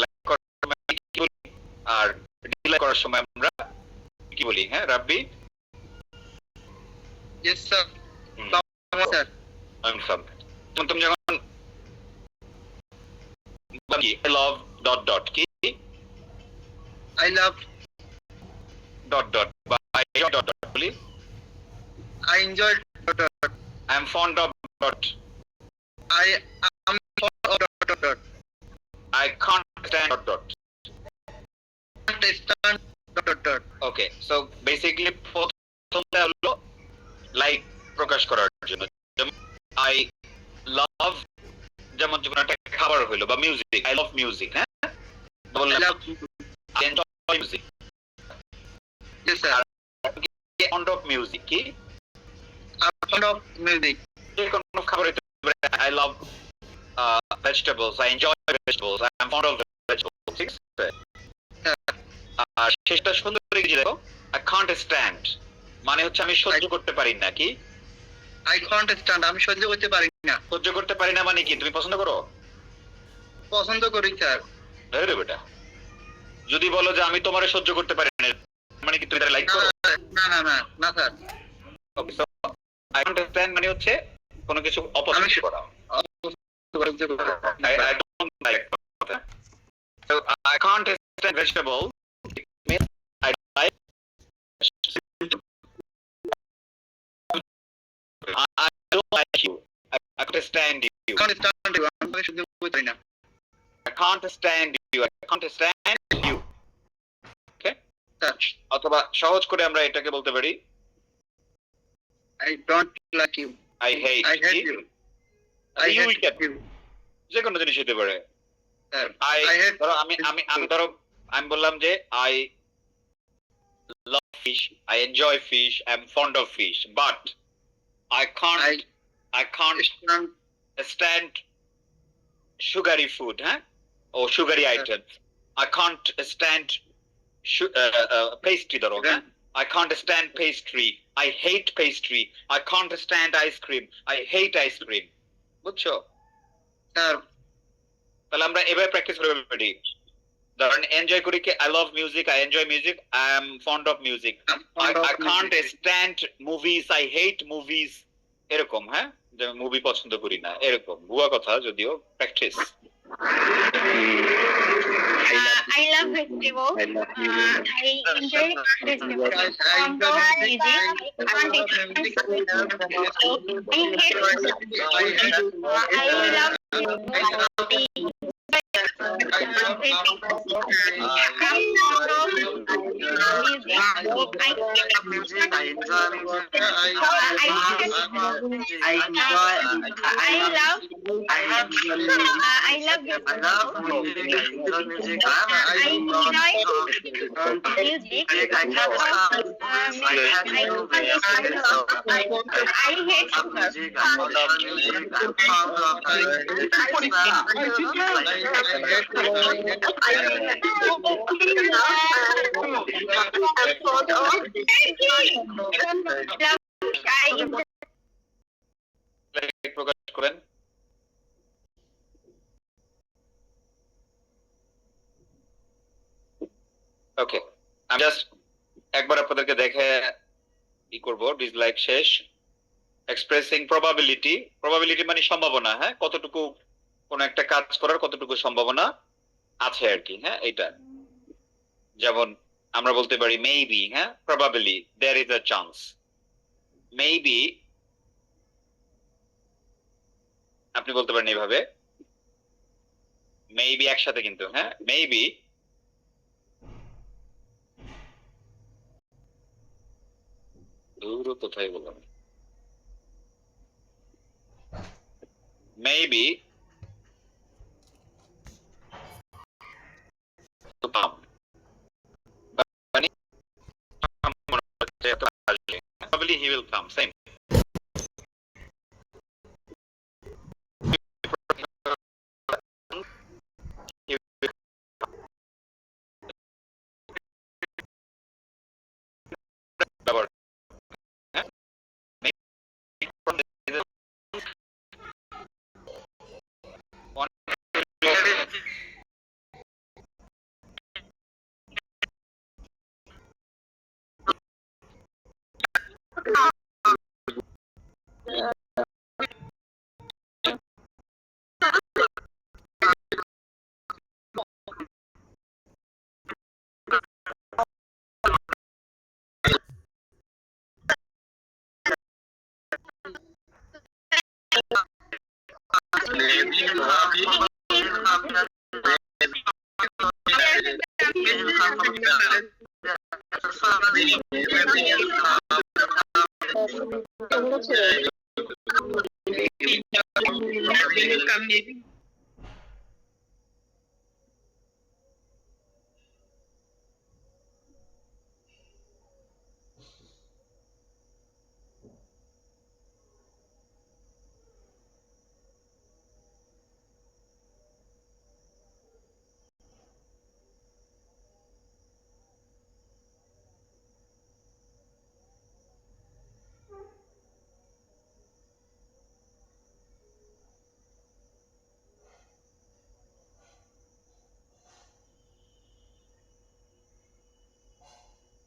like করার সময় কি বলি আর Deloitte করার সময় আমরা কি বলি, হ্যাঁ রাব্বি? yes sir sir তুমি যখন I love dot কি I love dot বা I enjoy dot বলি, I enjoy I am fond of dot, I am fond of dot I can't stand dot. stand dot Okay, so basically প্রথমটা হলো like প্রকাশ করার জন্য, যেমন I love যেমন যখন একটা খাবার হইলো বা মিউজিক, I love music, হ্যাঁ বললাম I love I enjoy music, yes sir fond of music কি I'm fond of music যে কোনো খাবার হইতে পারে, I love vegetables, I enjoy vegetables, I am fond of vegetables, ঠিক আছে, আর শেষটা সুন্দর করে লিখে দেখো I can't stand মানে হচ্ছে আমি সহ্য করতে পারি না, কি I can't stand আমি সহ্য করতে পারি না, সহ্য করতে পারি না মানে কি তুমি পছন্দ করো? পছন্দ করি স্যার, আরে বেটা যদি বলো যে আমি তোমারে সহ্য করতে পারি না মানে কি তুমি তারে লাইক করো? না না না না sir okay so I can't stand মানে হচ্ছে কোনো কিছু অপছন্দ করা, I don't like that. So I can't stand vegetable means I like I don't like you, I can't stand you, can't stand you আমি সহ্য করতে পারি না, I can't stand you, I can't stand you, okay sir অথবা সহজ করে আমরা এটাকে বলতে পারি I don't like you I hate you I I hate hate you যে কোনো জিনিস হতে পারে, স্যার I I hate ধরো আমি ধরো আমি বললাম যে I love fish, I enjoy fish, I'm fond of fish, but I can't stand stand sugary food, huh? Or sugary items. I can't stand pastry, ধরো, হ্যাঁ? I can't stand pastry. I hate pastry. I can't stand ice cream. I hate ice cream. বুঝছো? Sir তাহলে আমরা এভাবে practice করে পারি। ধরেন enjoy করি কি, I love music, I enjoy music, I am fond of music. I can't stand movies, I hate movies. এরকম, হ্যাঁ? যে মুভি পছন্দ করি না, এরকম। ভুয়া কথা যদিও, practice. I love festivals. I enjoy festivals. Fond of music. I can't I love প্রকাশ করেন। ওকে, আমি জাস্ট একবার আপনাদেরকে দেখে ই করব, ডিসলাইক শেষ। এক্সপ্রেসিং প্রবাবিলিটি, প্রবাবিলিটি মানে সম্ভাবনা, হ্যাঁ, কতটুকু কোন একটা কাজ করার কতটুকু সম্ভাবনা আছে আর কি, হ্যাঁ, এটা। যেমন আমরা বলতে পারি মেবি, হ্যাঁ, probably there is a chance. Maybe আপনি বলতে পারেন এইভাবে, মেবি একসাথে কিন্তু, হ্যাঁ, মেবি দূর কোথায় বললাম, maybe probably he will come, same.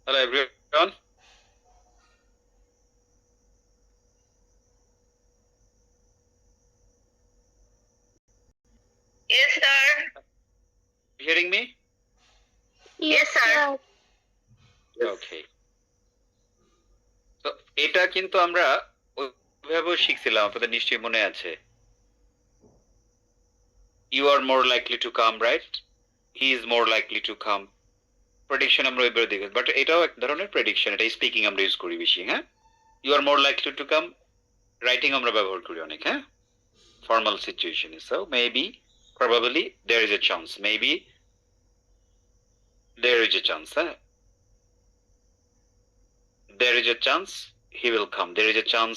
Hello everyone. Yes, sir. You hearing me? Yes, sir. Okay. তো এটা কিন্তু আমরা ওইভাবে শিখছিলাম, আপনাদের নিশ্চয়ই মনে আছে। You are more likely to come, right? He is more likely to come. Prediction আমরা ওইভাবে দেখি, বাট এটাও এক ধরনের প্রেডিকশন, এটা স্পিকিং আমরা ইউজ করি বেশি, হ্যাঁ। You are more likely to come, writing আমরা ব্যবহার করি অনেক, হ্যাঁ, ফর্মাল সিচুয়েশনে। So maybe, probably, there is a chance, maybe there is a chance, হ্যাঁ, there is a chance he will come, there is a chance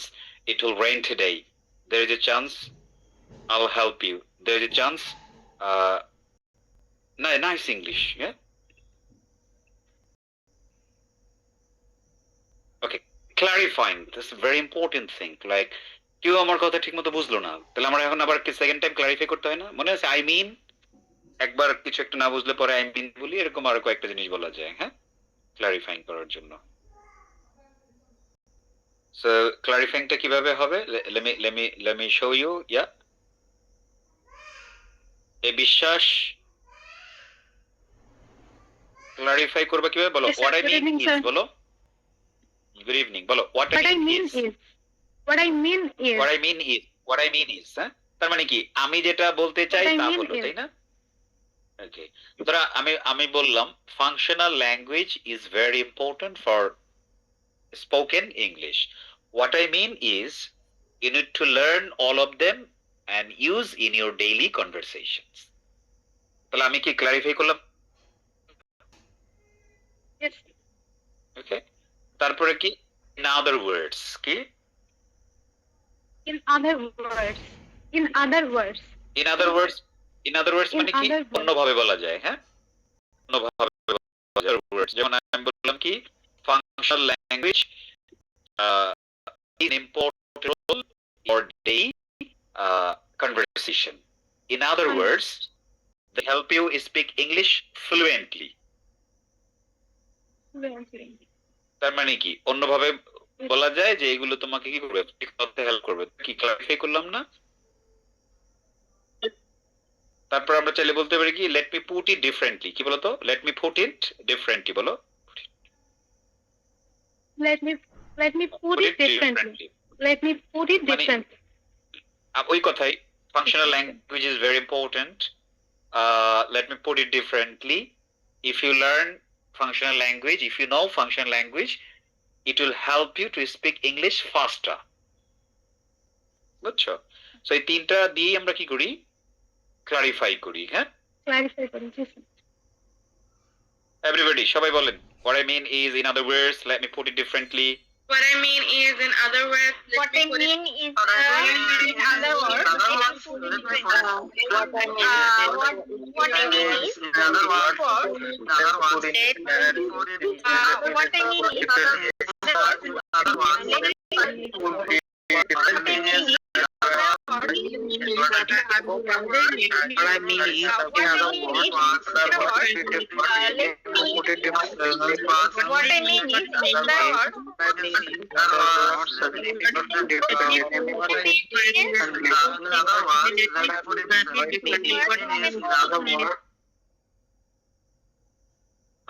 it will rain today, there is a chance I will help you, there is a chance, nice English, হ্যাঁ। clarifying. This is a very important thing. Like কেউ আমার কথা ঠিক মতো বুঝলো না, তাহলে আমরা এখন আবার কি সেকেন্ড টাইম ক্লারিফাই করতে হয় না? মনে আছে আই মিন, একবার কিছু একটা না বুঝলে পরে আই মিন বলি, এরকম আরো কয়েকটা জিনিস বলা যায়, হ্যাঁ, ক্লারিফাইং করার জন্য। সো ক্লারিফাইংটা কিভাবে হবে? let me show you. Yeah, এই বিশ্বাস ক্লারিফাই করবে কিভাবে বলো? Yes, sir. What I Good mean evening, is sir. বলো। Good evening বলো। What What I mean is what I mean is, what I mean is, হ্যাঁ, তার মানে কি আমি যেটা বলতে চাই What I তা mean বলো, is- তাই না? ওকে, ধরো আমি বললাম functional language is very important for spoken English. What I mean is you need to learn all of them and use in your daily conversations. তাহলে আমি কি ক্লারিফাই করলাম? yes, ওকে, তারপরে কি in other words কি in other words, in other words, in other words In মানে কি other words. অন্যভাবে বলা যায়, হ্যাঁ, অন্যভাবে বলা যায় words, যেমন আমি বললাম কি functional language is important role for daily conversation. In other words, they help you speak English fluently. fluently. তার মানে কি অন্যভাবে বলা যায় যে এগুলো তোমাকে কি করবে, হেল্প করবে। কি ক্লারিফাই করলাম না? তারপর আমরা চাইলে বলতে পারি কি let me put it differently. কি বলো তো? Let me put it differently বলো। Let me put it differently. Let me put it মানে- differently. ওই কথাই, functional language is very important. Let me put it differently. If you learn functional language, if you know functional language, it will help you to speak English faster. বুঝছো? So এই তিনটা দিয়ে আমরা কি করি? ক্লারিফাই করি, হ্যাঁ। Clarify করি, yes, sir. Everybody, সবাই বলেন। What I mean is, in other words, let me put it differently. What I mean is, in other words, What I mean is, in other words, what I mean is,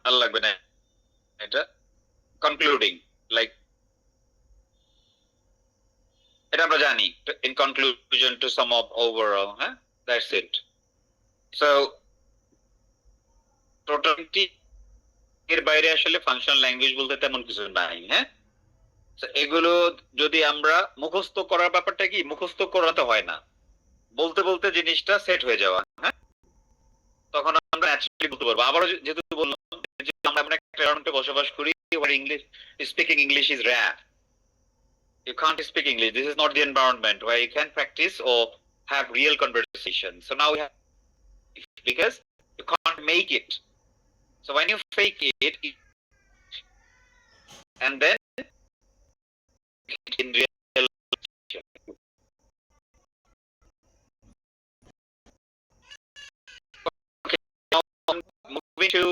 ভালো লাগবে না এটা concluding, like এটা আমরা জানি। In conclusion to sum up overall, হ্যাঁ, that's it. So totality এর বাইরে আসলে ফাংশনাল ল্যাঙ্গুয়েজ বলতে তেমন কিছু নাই, হ্যাঁ। এগুলো যদি আমরা মুখস্থ করার ব্যাপারটা কি, মুখস্থ করাতে হয় না, বলতে বলতে জিনিসটা সেট হয়ে যাওয়া, হ্যাঁ, তখন আমরা ন্যাচারালি বলতে পারবো। আবারও যেহেতু বললাম যে আমরা এমন একটা এনভায়রনমেন্টে বসবাস করি where English, speaking English is rare. You can't speak English. This is not the environment where you can practice or have real conversation. So now we have, because you can't make it. So when you fake it, and then in real, okay, now moving to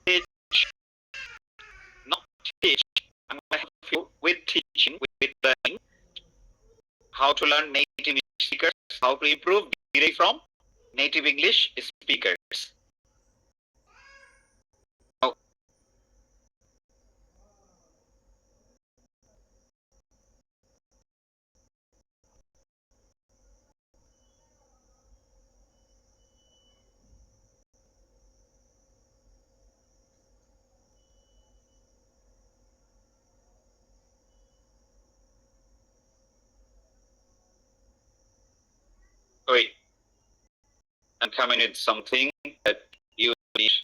teach, not teach. I'm going to help you with teaching, with learning, how to learn native speakers, how to improve directly from native English speakers. Wait, I'm coming with something that you need.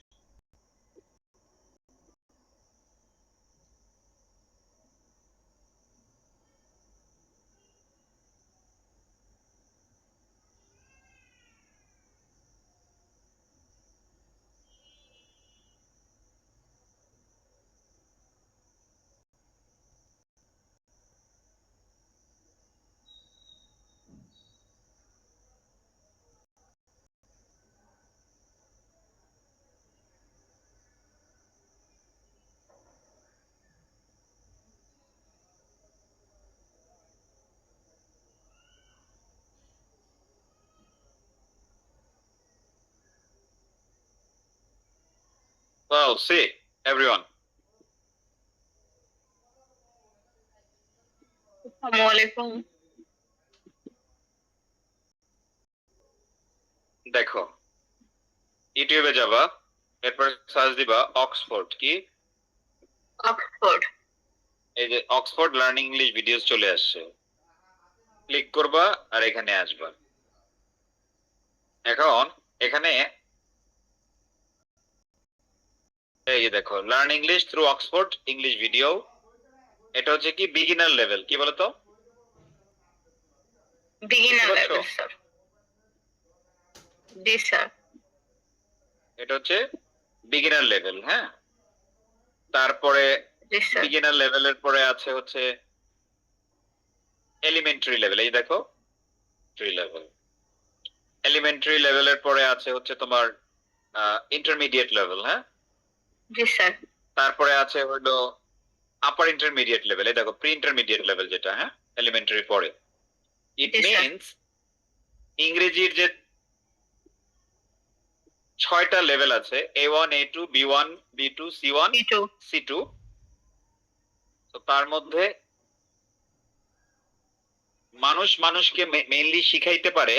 Well, see, everyone. Assalamualaikum. দেখো ইউটিউবে যাবা, এরপর search দিবা Oxford, কি Oxford. এই যে Oxford learning English videos চলে আসছে, ক্লিক করবা আর এখানে আসবা। এখন এখানে এই যে দেখো learn English through Oxford English video, এটা হচ্ছে কি বিগিনার লেভেল, কি বলতো? Beginner What's level, wrong? sir. This, sir. এটা হচ্ছে বিগিনার লেভেল, হ্যাঁ। তারপরে This, sir. বিগিনার লেভেলের পরে আছে হচ্ছে এলিমেন্টারি লেভেল, এই দেখো লেভেল। এলিমেন্টারি লেভেলের পরে আছে হচ্ছে তোমার ইন্টারমিডিয়েট লেভেল, হ্যাঁ। This, sir. তারপরে আছে হলো আপার ইন্টারমিডিয়েট লেভেল, এই দেখো প্রি ইন্টারমিডিয়েট লেভেল যেটা, হ্যাঁ, এলিমেন্টারি পরে। ইট Yes, sir. মিন্স ইংরেজির যে 6টা লেভেল আছে, A1 A2 B1 B2 C1 Me too. C2, তো তার মধ্যে মানুষ মানুষকে মেইনলি শিখাইতে পারে,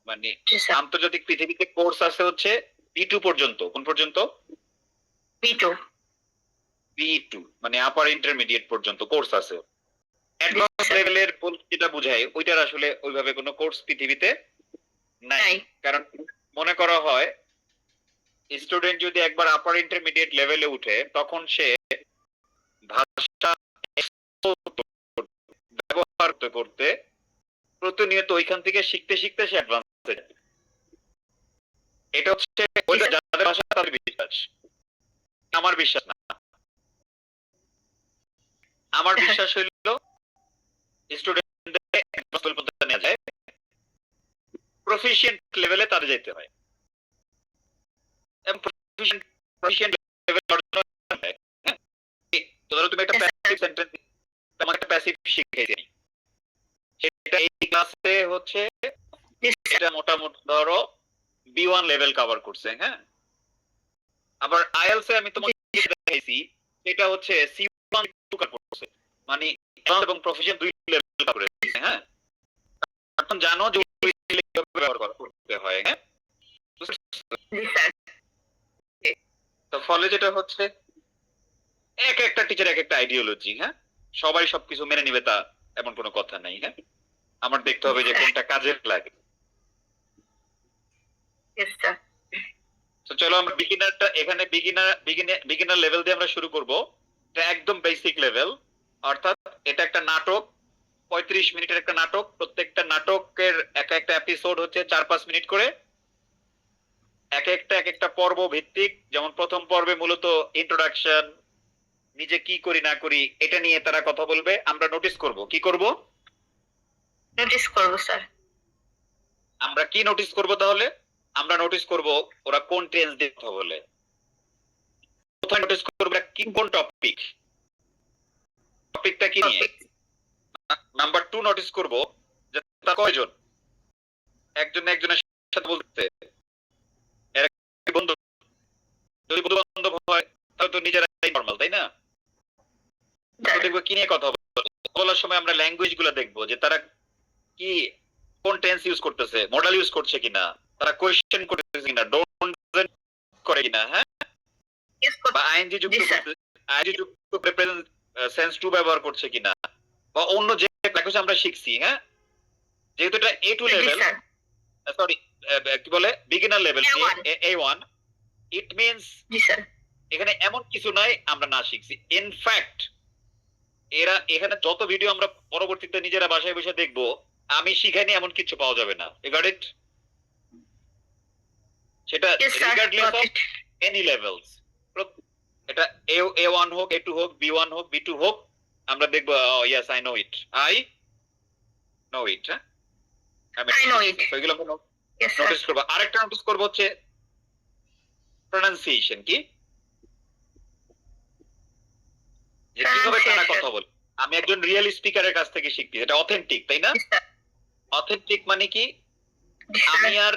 মানে Yes, sir. আন্তর্জাতিক পৃথিবীতে কোর্স আছে হচ্ছে B2 পর্যন্ত। কোন পর্যন্ত? Me too. B2 মানে আপার ইন্টারমিডিয়েট পর্যন্ত কোর্স আছে। অ্যাডভান্স লেভেলের যেটা বোঝায় ওইটার আসলে ওইভাবে কোনো কোর্স পৃথিবীতে নাই। নাই। কারণ মনে করা হয় স্টুডেন্ট যদি একবার আপার ইন্টারমিডিয়েট লেভেলে উঠে তখন সে ভাষা ব্যবহার করতে প্রতিনিয়ত ওইখান থেকে শিখতে শিখতে সে অ্যাডভান্স হয়ে যায়। এটা হচ্ছে ওইটা যাদের ভাষা তাদের বিশ্বাস, আমার বিশ্বাস না। আমার বিশ্বাস হইল স্টুডেন্টদের অ্যাডভান্স লেভেল পর্যন্ত নেওয়া যায়, প্রফিশিয়েন্ট লেভেলে তাদের যেতে হয় এবং প্রফিশিয়েন্ট লেভেল অর্জন হয়। তো ধরো তুমি একটা প্যাসিভ সেন্টেন্স, তোমাকে একটা প্যাসিভ শিখিয়েছি, সেটা এই ক্লাসে হচ্ছে This, sir. এটা মোটামুটি ধরো B1 লেভেল কভার করছে, হ্যাঁ। আবার আইএলস এ আমি তোমাকে দেখাইছি এটা হচ্ছে C1 কভার করছে, মানে অ্যাডভান্স এবং প্রফিশিয়েন্ট দুই লেভেল কভার করেছে, হ্যাঁ। এখন জানো যে ওই লেভেল ব্যবহার করতে হয়, হ্যাঁ। This, sir. তো ফলে যেটা হচ্ছে এক একটা টিচার এক একটা আইডিওলজি, হ্যাঁ। সবাই সবকিছু মেনে নিবে তা এমন কোনো কথা নাই, হ্যাঁ। আমার দেখতে হবে যে কোনটা কাজে লাগে। Yes, sir. তো চলো আমরা বিগিনারটা এখানে বিগিনার লেভেল দিয়ে আমরা শুরু করব। এটা একদম বেসিক লেভেল, অর্থাৎ এটা একটা নাটক, 35 মিনিটের একটা নাটক। প্রত্যেকটা নাটকের এক একটা এপিসোড হচ্ছে 4-5 মিনিট করে, এক একটা পর্ব ভিত্তিক। যেমন প্রথম পর্বে মূলত ইন্ট্রোডাকশন, নিজে কি করি না করি এটা নিয়ে তারা কথা বলবে, আমরা নোটিস করব। কি করব? Notice করবো, sir. আমরা কি নোটিস করব তাহলে? আমরা নোটিস করব ওরা কোন টেন্স দিয়ে কথা বলে। প্রথমে নোটিস করব কি কোন টপিক, টপিকটা কি নিয়ে। Topic. নাম্বার 2 নোটিস করব যে তারা কয়জন, একজন একজনের সাথে বলতে, এরা কি বন্ধু? যদি বন্ধু বান্ধব হয় তাহলে তো নিজেরাই নরমাল, তাই না? তো Sir. দেখবো কি নিয়ে কথা বলার সময় আমরা ল্যাঙ্গুয়েজ গুলো দেখবো যে তারা কি কোন টেন্স ইউজ করতেছে, মডেল ইউজ করছে কিনা, তারা কোয়েশ্চেন করতেছে কিনা, ডোন্ট করে কিনা, হ্যাঁ, Yes, sir. বা আইএনজি যুক্ত Yes, sir. আইএনজি যুক্ত প্রেজেন্ট সেন্স টু ব্যবহার করছে কিনা, বা অন্য যে ল্যাঙ্গুয়েজ আমরা শিখছি, হ্যাঁ। যেহেতু এটা A2 Yes, level, sir. Sorry কি বলে beginner level, A1. A1, it means Yes, sir. এখানে এমন কিছু নাই আমরা না শিখছি। ইনফ্যাক্ট এরা এখানে যত ভিডিও আমরা পরবর্তীতে নিজেরা বাসায় বসে দেখবো, আমি শিখাইনি এমন কিছু পাওয়া যাবে না। You got it? সেটা Yes, sir. Regardless Got of it. Any levels, এটা A1 হোক, A2 হোক, B1 হোক, B2 হোক, আমরা দেখবো yes I know it, I know it, হ্যাঁ। I know it. তো এগুলো আমরা Yes, sir. নোটিস করবো। আরেকটা নোটিস করবো হচ্ছে প্রনাউন্সিয়েশন, কি যে কিভাবে তারা Pronunciation. কথা বলে। আমি একজন রিয়েল স্পিকারের কাছ থেকে শিখছি, এটা অথেন্টিক, তাই না? Yes, sir. অথেন্টিক মানে কি? Yes, sir.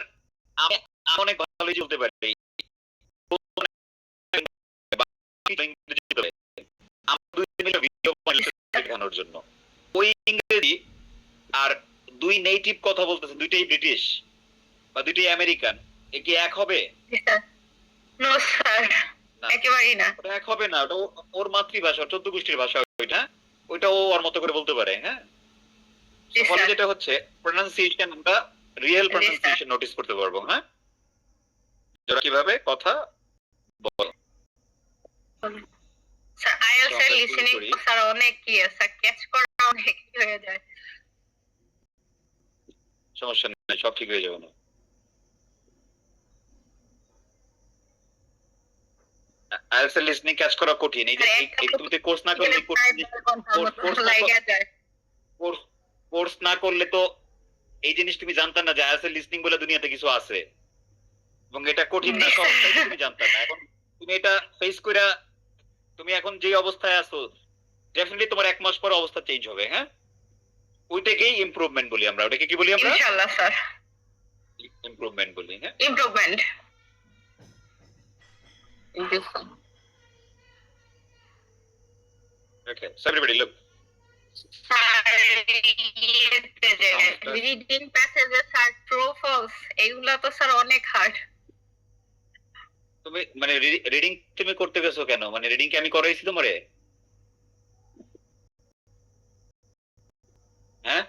আমি অনেক ভালোই চলতে পারি, আমরা দুই মিলে ভিডিও দেখানোর জন্য ওই ইংরেজি আর দুই নেটিভ কথা বলতেছে, দুইটাই ব্রিটিশ বা দুইটাই আমেরিকান, এ কি এক হবে? নো স্যার, না। একেবারেই না। ওটা এক হবে না, ওটা ওর মাতৃভাষা, 14 গোষ্ঠীর ভাষা ওইটা, ওইটা ও ওর মতো করে বলতে পারে। হ্যাঁ, ফলে যেটা হচ্ছে প্রনাউন্সিয়েশন, আমরা রিয়েল প্রনাউন্সিয়েশন নোটিস করতে পারবো। হ্যাঁ, যারা কিভাবে কথা বলে। স্যার আইএলটিএস এর লিসেনিং স্যার অনেক কি স্যার ক্যাচ করা অনেক কি হয়ে যায়। সমস্যা নেই, সব ঠিক হয়ে যাবে না। আইএলটিএস এর লিসেনিং ক্যাচ করা কঠিন। এই যে তুমি কোর্স না করলে কোর্স না করলে তো এই জিনিস তুমি জানতা না যে আইএলটিএস এর লিসেনিং বলে দুনিয়াতে কিছু আছে, এবং এটা কঠিন না সহজ তুমি জানতা না। এখন তুমি এটা ফেস কইরা তুমি এখন যে অবস্থায় আছো, ডেফিনেটলি তোমার 1 মাস পরে অবস্থা চেঞ্জ হবে। হ্যাঁ, ওইটাকেই ইমপ্রুভমেন্ট বলি আমরা। ওটাকে কি বলি আমরা? ইনশাআল্লাহ স্যার, ইমপ্রুভমেন্ট বলি। হ্যাঁ, improvement. Okay, so everybody look. Reading passages আর ট্রু ফলস এগুলা তো স্যার অনেক হার্ড। তুমি মানে রিডিং তুমি করতে গেছো কেন? মানে রিডিং কি আমি করাইছি তোমারে? হ্যাঁ,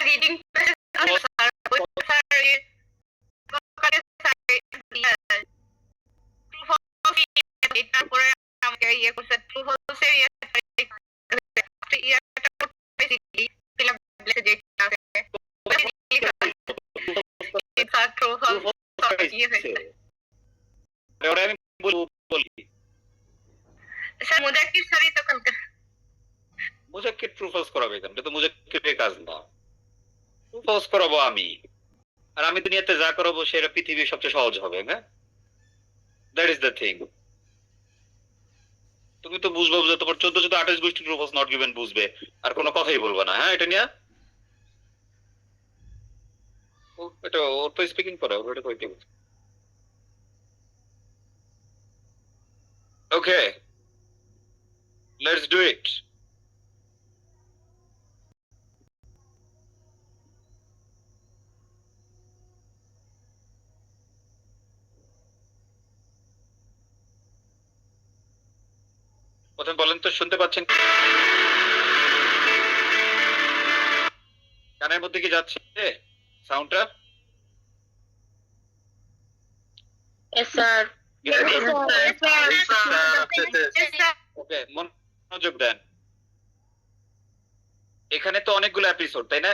রিডিং প্যাসেজ স্যার ওই স্যার ট্রু ফলস এটার পরে আমাকে ইয়ে করতে ট্রু ফলস এর ওরা আমি বলি স্যার মুজাক্কির স্যারই তো কালকে মুজাক্কির ট্রু ফলস করাবে কেন? এটা তো মুজাক্কিরের কাজ না, ট্রু ফলস করাবো আমি। আর আমি দুনিয়াতে যা করাবো সেটা পৃথিবীর সবচেয়ে সহজ হবে। হ্যাঁ, দ্যাট ইজ দ্য থিং। তুমি তো বুঝবো যে তোমার 1428 গোষ্ঠী ট্রু ফলস নট গিভেন বুঝবে, আর কোনো কথাই বলবো না। হ্যাঁ, এটা নিয়ে এটা ওর তো স্পিকিং করে, ওর এটা কইতে। ওকে, লেটস ডু ইট। প্রথমে বলেন তো, শুনতে পাচ্ছেন? কানের মধ্যে কি যাচ্ছে সাউন্ডটা? Yes, sir. ওকে, মনোযোগ দেন। এখানে তো অনেকগুলো এপিসোড, তাই না?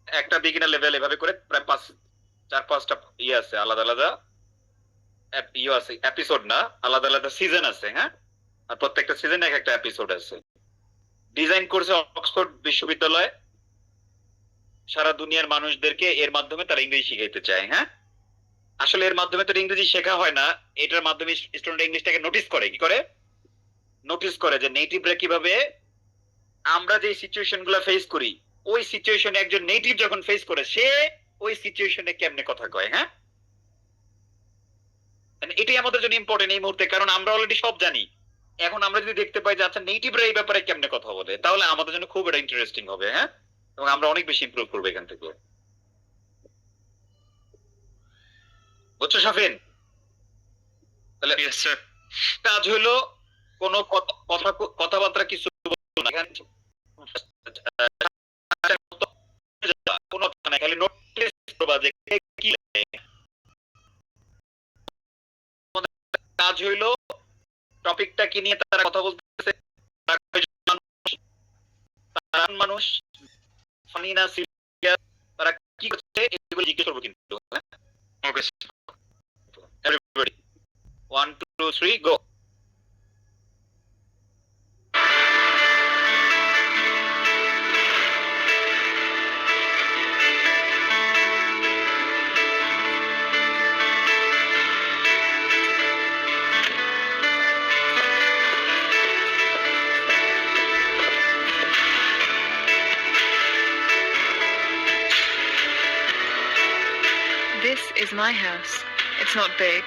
একটা বিগিনার লেভেল এভাবে করে প্রায় 4-5টা ইয়ে আছে, আলাদা আলাদা ইয়ে আছে, এপিসোড না, আলাদা আলাদা সিজন আছে। হ্যাঁ, আর প্রত্যেকটা সিজনে এক একটা এপিসোড আছে। ডিজাইন করছে অক্সফোর্ড বিশ্ববিদ্যালয়, সারা দুনিয়ার মানুষদেরকে এর মাধ্যমে তারা ইংরেজি শিখাইতে চায়। হ্যাঁ, আসলে এর মাধ্যমে তো ইংরেজি শেখা হয় না, এটার মাধ্যমে স্টুডেন্ট ইংলিশটাকে নোটিস করে। কি করে নোটিস করে? যে নেটিভরা কিভাবে, আমরা যে সিচুয়েশন গুলো ফেস করি, ওই সিচুয়েশনে একজন নেটিভ যখন ফেস করে, সে ওই সিচুয়েশনে কেমনে কথা কয়। হ্যাঁ, এটাই আমাদের জন্য ইম্পর্টেন্ট এই মুহূর্তে, কারণ আমরা অলরেডি সব জানি। এখন আমরা যদি দেখতে পাই যে আচ্ছা নেটিভরা এই ব্যাপারে কেমনে কথা বলে, তাহলে আমাদের জন্য খুব এটা ইন্টারেস্টিং হবে। হ্যাঁ, এবং আমরা অনেক বেশি ইমপ্রুভ করবো এখান থেকে। বুঝছো শাফিন? তাহলে কাজ হলো কোনো কথাবার্তা কিছু না, কোনো খালি নোটিস করবা যে কি কাজ হইলো টপিকটা কি নিয়ে তারা কথা বলতেছে, মানুষ ফানি না সিরিয়াস, তারা কি করছে এগুলো জিজ্ঞেস করবো কিন্তু। Okay, everybody 1 2 3 go. This is my house. It's not big,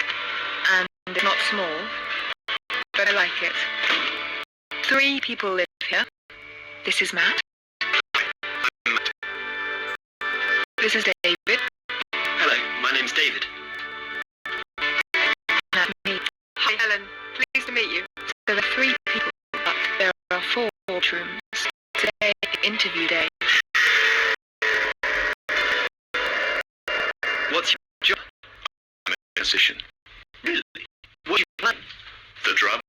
and it's not small, but I like it. 3 people live here. This is Matt. This is David. Hello, my name's David. And me. Hi, Helen. Pleased to meet you. So there are 3 people, but there are 4 rooms. Today, interview day. What's your job? I'm a musician. Really? What do you play? The drums.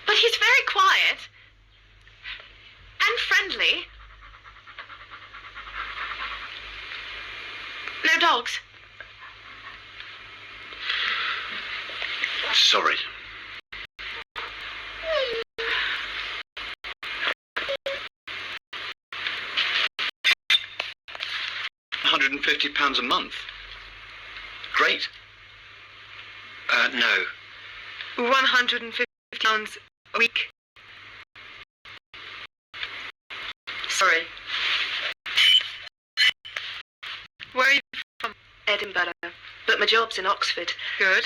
But he's very quiet. And friendly. No dogs. Sorry. £150 a month. Great. No. £150 a week. Sorry. Where are you from? Edinburgh, but my job's in Oxford. Good.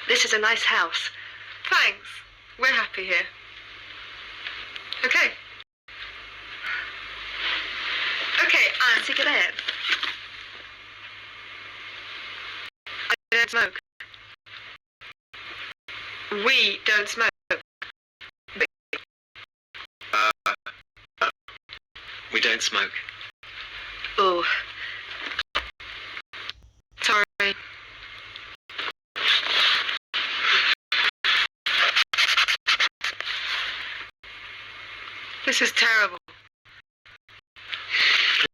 This is a nice house. Thanks. We're happy here. Okay. Okay, and Cigarette. I don't smoke. We don't smoke. We don't smoke. Oh, Sorry. This is terrible.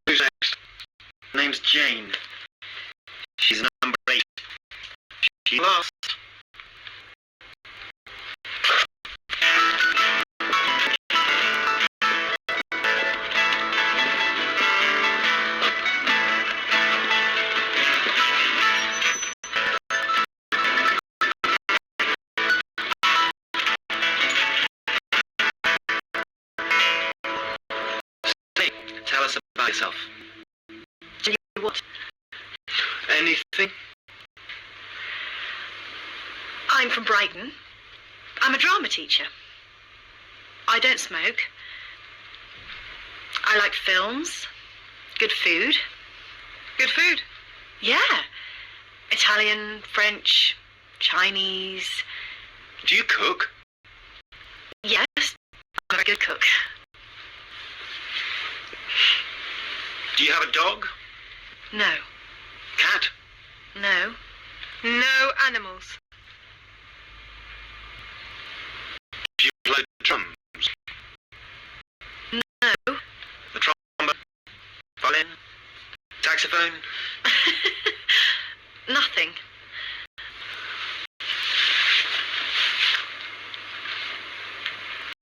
Who's next? Her name's Jane. She's number 8. She's last. Hey, tell us about yourself. what? Anything? I'm from Brighton. I'm a drama teacher. I don't smoke. I like films, good food. Good food. Yeah. Italian, French, Chinese. Do you cook? Yes, I'm a good cook. Do you have a dog? No. Cat? No. No animals. Do you play the drums? No. The trombone? Violin? Saxophone? Nothing.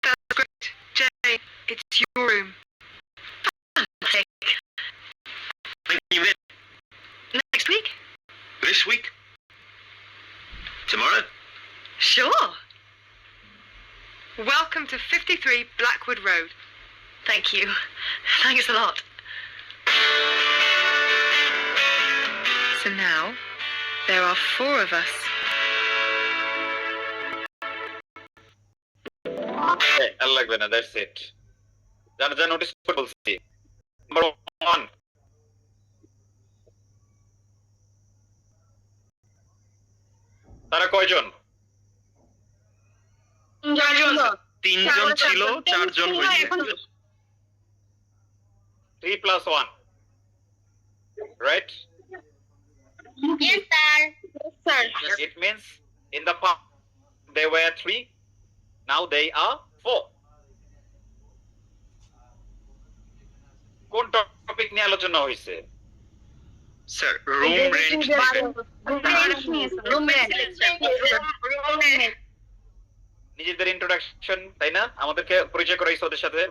That's great. Jay, it's your room. Fantastic. When can you in? Next week? This week? Tomorrow? Sure. Welcome to 53 Blackwood Road. Thank you. Thanks a lot. So now, there are 4 of us. Okay, I like that. That's it. Jana notice বলছি। Number 1. তারা কয়জন? 3 জন ছিল, 4 জন হয়েছে। 3 plus 1. Right? Yes, sir. Yes, sir. It means in the past they were 3. Now they are 4. কোন topic নিয়ে আলোচনা হয়েছে? Sir, room rent দিবেন। নিজেদের ইন্ট্রোডাকশন, তাই না? আমাদেরকে পরিচয় করাইছে ওদের সাথে।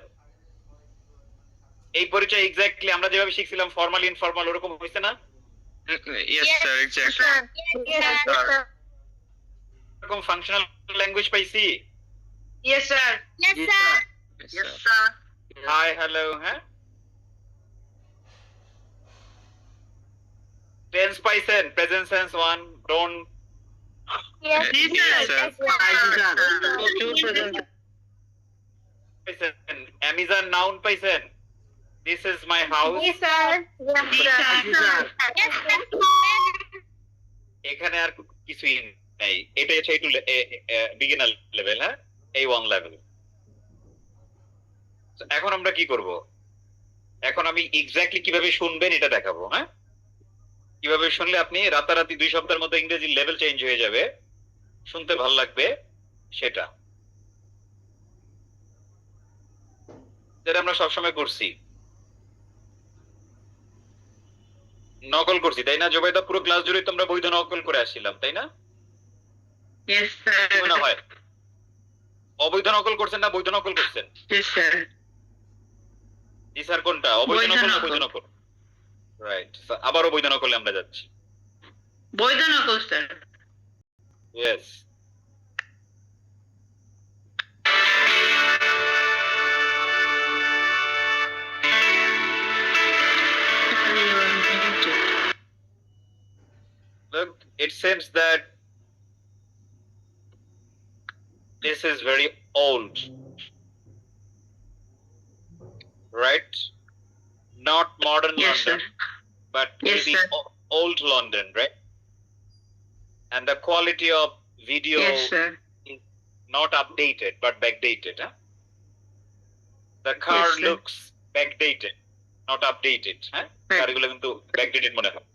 এই পরিচয় এক্স্যাক্টলি আমরা যেভাবে শিখছিলাম ফর্মাল ইনফর্মাল ওরকম হইছে না? Yes, sir, exactly. Yes, sir. এরকম ফাংশনাল ল্যাঙ্গুয়েজ পাইছি? Yes, sir. Yes, sir. Yes, sir. Hi hello, হ্যাঁ? টেন্স পাইছেন? Present sense 1, don't Yes, Yes, sir. পাইছেন? অ্যামাজন নাউন পাইছেন? This is my house. Yes, sir. Yes, sir. Yes, sir. এখানে আর কিছুই নেই। এটা হচ্ছে একটু বিগিনার লেভেল, হ্যাঁ? A1 level. এখন আমরা কি করব? এখন আমি এক্স্যাক্টলি কিভাবে শুনবেন এটা দেখাবো, হ্যাঁ? কিভাবে শুনলে আপনি রাতারাতি 2 সপ্তাহের মধ্যে ইংরেজি লেভেল চেঞ্জ হয়ে যাবে, শুনতে ভালো লাগবে সেটা। যেটা আমরা সবসময় করছি, নকল করছি, তাই না? জোবাইদা পুরো ক্লাস জুড়ে তো আমরা বৈধ নকল করে আসছিলাম, তাই না? Yes, sir. কি মনে হয়? অবৈধ নকল করছেন না বৈধ নকল করছেন? Yes, sir. জি স্যার, কোনটা অবৈধ বৈধ নকল না নকল। বৈধ নকল? রাইট, আবারও বৈধ নকলে আমরা যাচ্ছি। বৈধ নকল, sir. Yes. Look, it seems that this is very old, right? Not modern Yes, London, sir. but Yes, maybe sir. old London, right? And the quality of video Yes, sir. is not updated but backdated. Huh? The car Yes, sir. looks backdated, not updated. Huh? Right. কারগুলো কিন্তু backdated মনে হয়।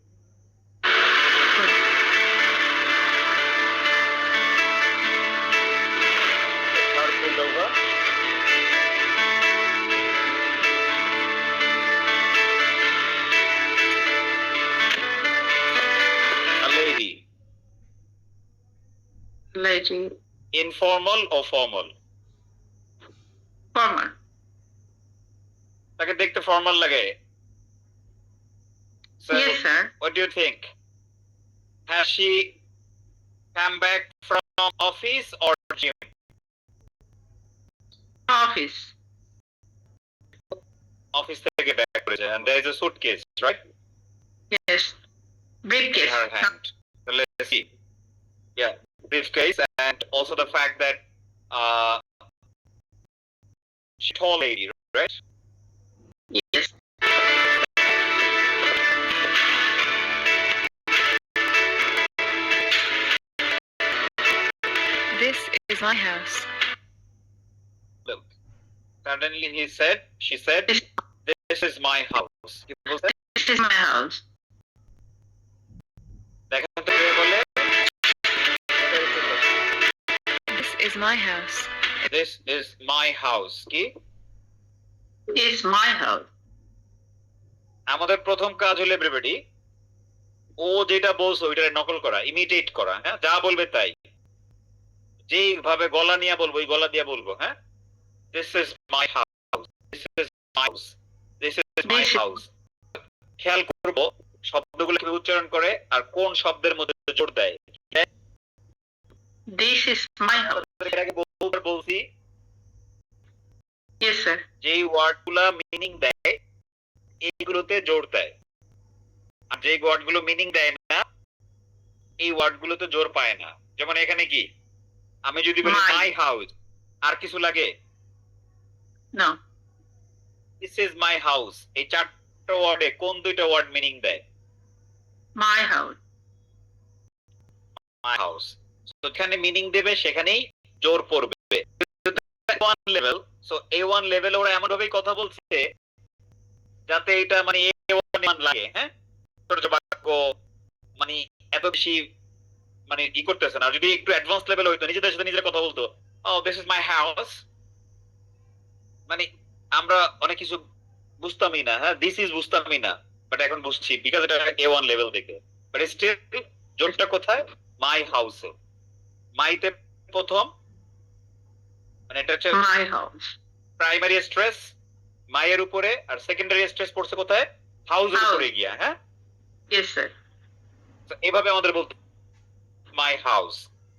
Car pulled over. A lady. Lady. Informal or formal? Formal. তাকে দেখতে formal লাগে। So, Yes, sir. what do you think? Has she come back from office or gym? Office. Office থেকে back করেছে, and there is a suitcase, right? Yes. In Briefcase. her hand. So let's see. Yeah, briefcase, and also the fact that she's a tall lady, right? Yes. This is my house. Look, suddenly she said, this is my house. কি বলছে? This is my house. দেখেন তো কে বলে? This is my house. This is my house. কি? It's my house. আমাদের প্রথম কাজ হলো এভরিবডি, ও যেটা বলছো ওইটা নকল করা, ইমিটেট করা, হ্যাঁ? যা বলবে তাই, যেভাবে গলা নিয়ে বলবো ওই গলা দিয়ে বলবো, হ্যাঁ? This is my house. This is my house. This is my house. খেয়াল করবো শব্দগুলো কিভাবে উচ্চারণ করে আর কোন শব্দের মধ্যে জোর দেয়। This is my house. এর আগে বহুবার বলছি, Yes, sir. যেই ওয়ার্ডগুলা মিনিং দেয় এইগুলোতে জোর দেয়, আর যে ওয়ার্ডগুলো মিনিং দেয় না এই ওয়ার্ডগুলোতে জোর পায় না। যেমন এখানে কি, আমি যদি বলি My. মাই হাউস, আর কিছু লাগে? No. This is my house, এই চারটা ওয়ার্ডে কোন দুইটা ওয়ার্ড মিনিং দেয়? My house. My house. তো এখানে মিনিং দেবে সেখানেই জোর পড়বে। A1 level, so A1 level ওরা এমন ভাবেই কথা বলছে যাতে এটা মানে A1 লাগে, হ্যাঁ? ছোট ছোট বাক্য মানে এত বেশি মানে কি করতেছে না। যদি একটু অ্যাডভান্স লেভেল হইতো, নিজেদের সাথে নিজেরা কথা বলতো, ও দিস ইজ মাই হাউস, মানে আমরা অনেক কিছু বুঝতামই না, হ্যাঁ? দিস ইজ বুঝতামই না, বাট এখন বুঝছি বিকজ এটা A1 লেভেল থেকে। বাট স্টিল জোরটা কোথায়? মাই হাউসে। মাইতে প্রথম মানে এটা হচ্ছে My house. প্রাইমারি স্ট্রেস মায়ের উপরে, আর সেকেন্ডারি স্ট্রেস পড়ছে কোথায়? হাউসের House. উপরে গিয়া, হ্যাঁ? Yes, sir. তো এভাবে আমাদের বলতে মাই হাউস।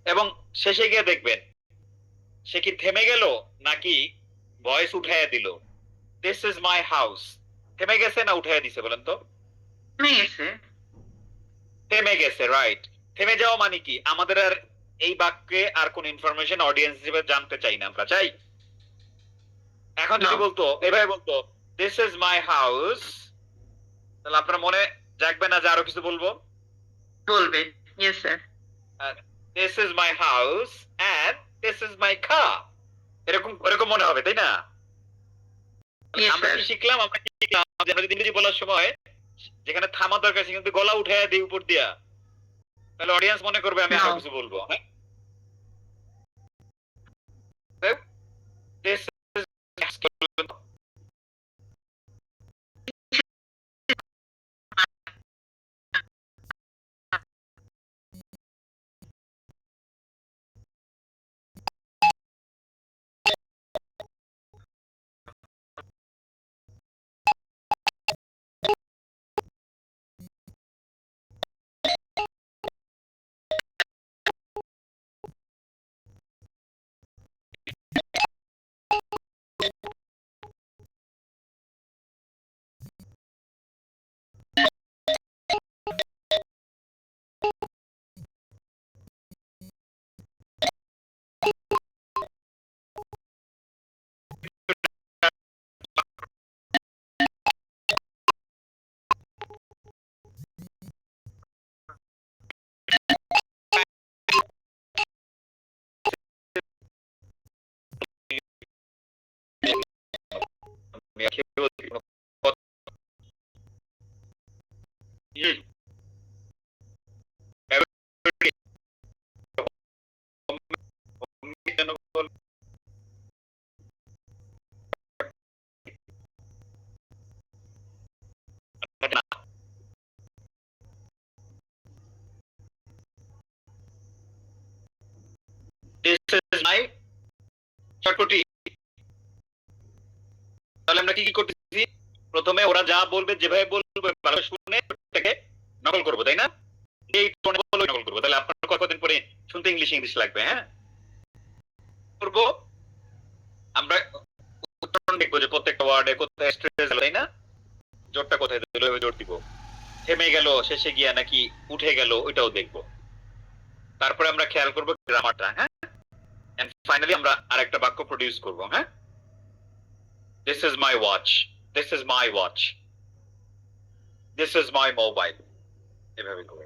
এবং শেষে গিয়ে দেখবেন সে কি থেমে গেল নাকি ভয়েস উঠাইয়া দিল, দিস ইজ মাই হাউস। থেমে গেছে না উঠাইয়া দিছে বলেন তো? থেমে গেছে, রাইট। থেমে যাওয়া মানে কি, আমাদের আর এই বাক্যে আর কোন ইনফরমেশন অডিয়েন্স হিসেবে জানতে চাই না, আমরা চাই? এখন যদি বলতো এভাবে বলতো দিস ইজ মাই হাউস, তাহলে আপনার মনে জাগবে না যে আরো কিছু বলবো? বলবে yes sir. This is my house and this is my car, এরকম এরকম মনে হবে, তাই না? আমরা কি শিখলাম, আমরা যদি ইংরেজি বলার সময় যেখানে থামা দরকার সেখানে যদি গলা উঠাইয়া দিই উপর দিয়া, তাহলে অডিয়েন্স মনে করবে আমি আরো কিছু বলবো। হ্যাঁ, This is my চটপটি। তাহলে আমরা কি কি করতেছি, প্রথমে ওরা যা বলবে যেভাবে বলবে ভালো শুনে ওটাকে নকল করবো, তাই না? এই টোনে বলে নকল করবো, তাহলে আপনার কতদিন পরে শুনতে ইংলিশ ইংলিশ লাগবে। হ্যাঁ, করবো আমরা উচ্চারণ দেখবো যে প্রত্যেকটা ওয়ার্ডে কোথায় স্ট্রেস, তাই না? জোরটা কোথায় দিল ওই জোর দিব, থেমে গেল শেষে গিয়া নাকি উঠে গেল ওইটাও দেখবো। তারপরে আমরা খেয়াল করবো গ্রামারটা। হ্যাঁ, এন্ড ফাইনালি আমরা আরেকটা বাক্য প্রডিউস করবো। হ্যাঁ, this is my watch, this is my watch, this is my mobile, এভাবে করে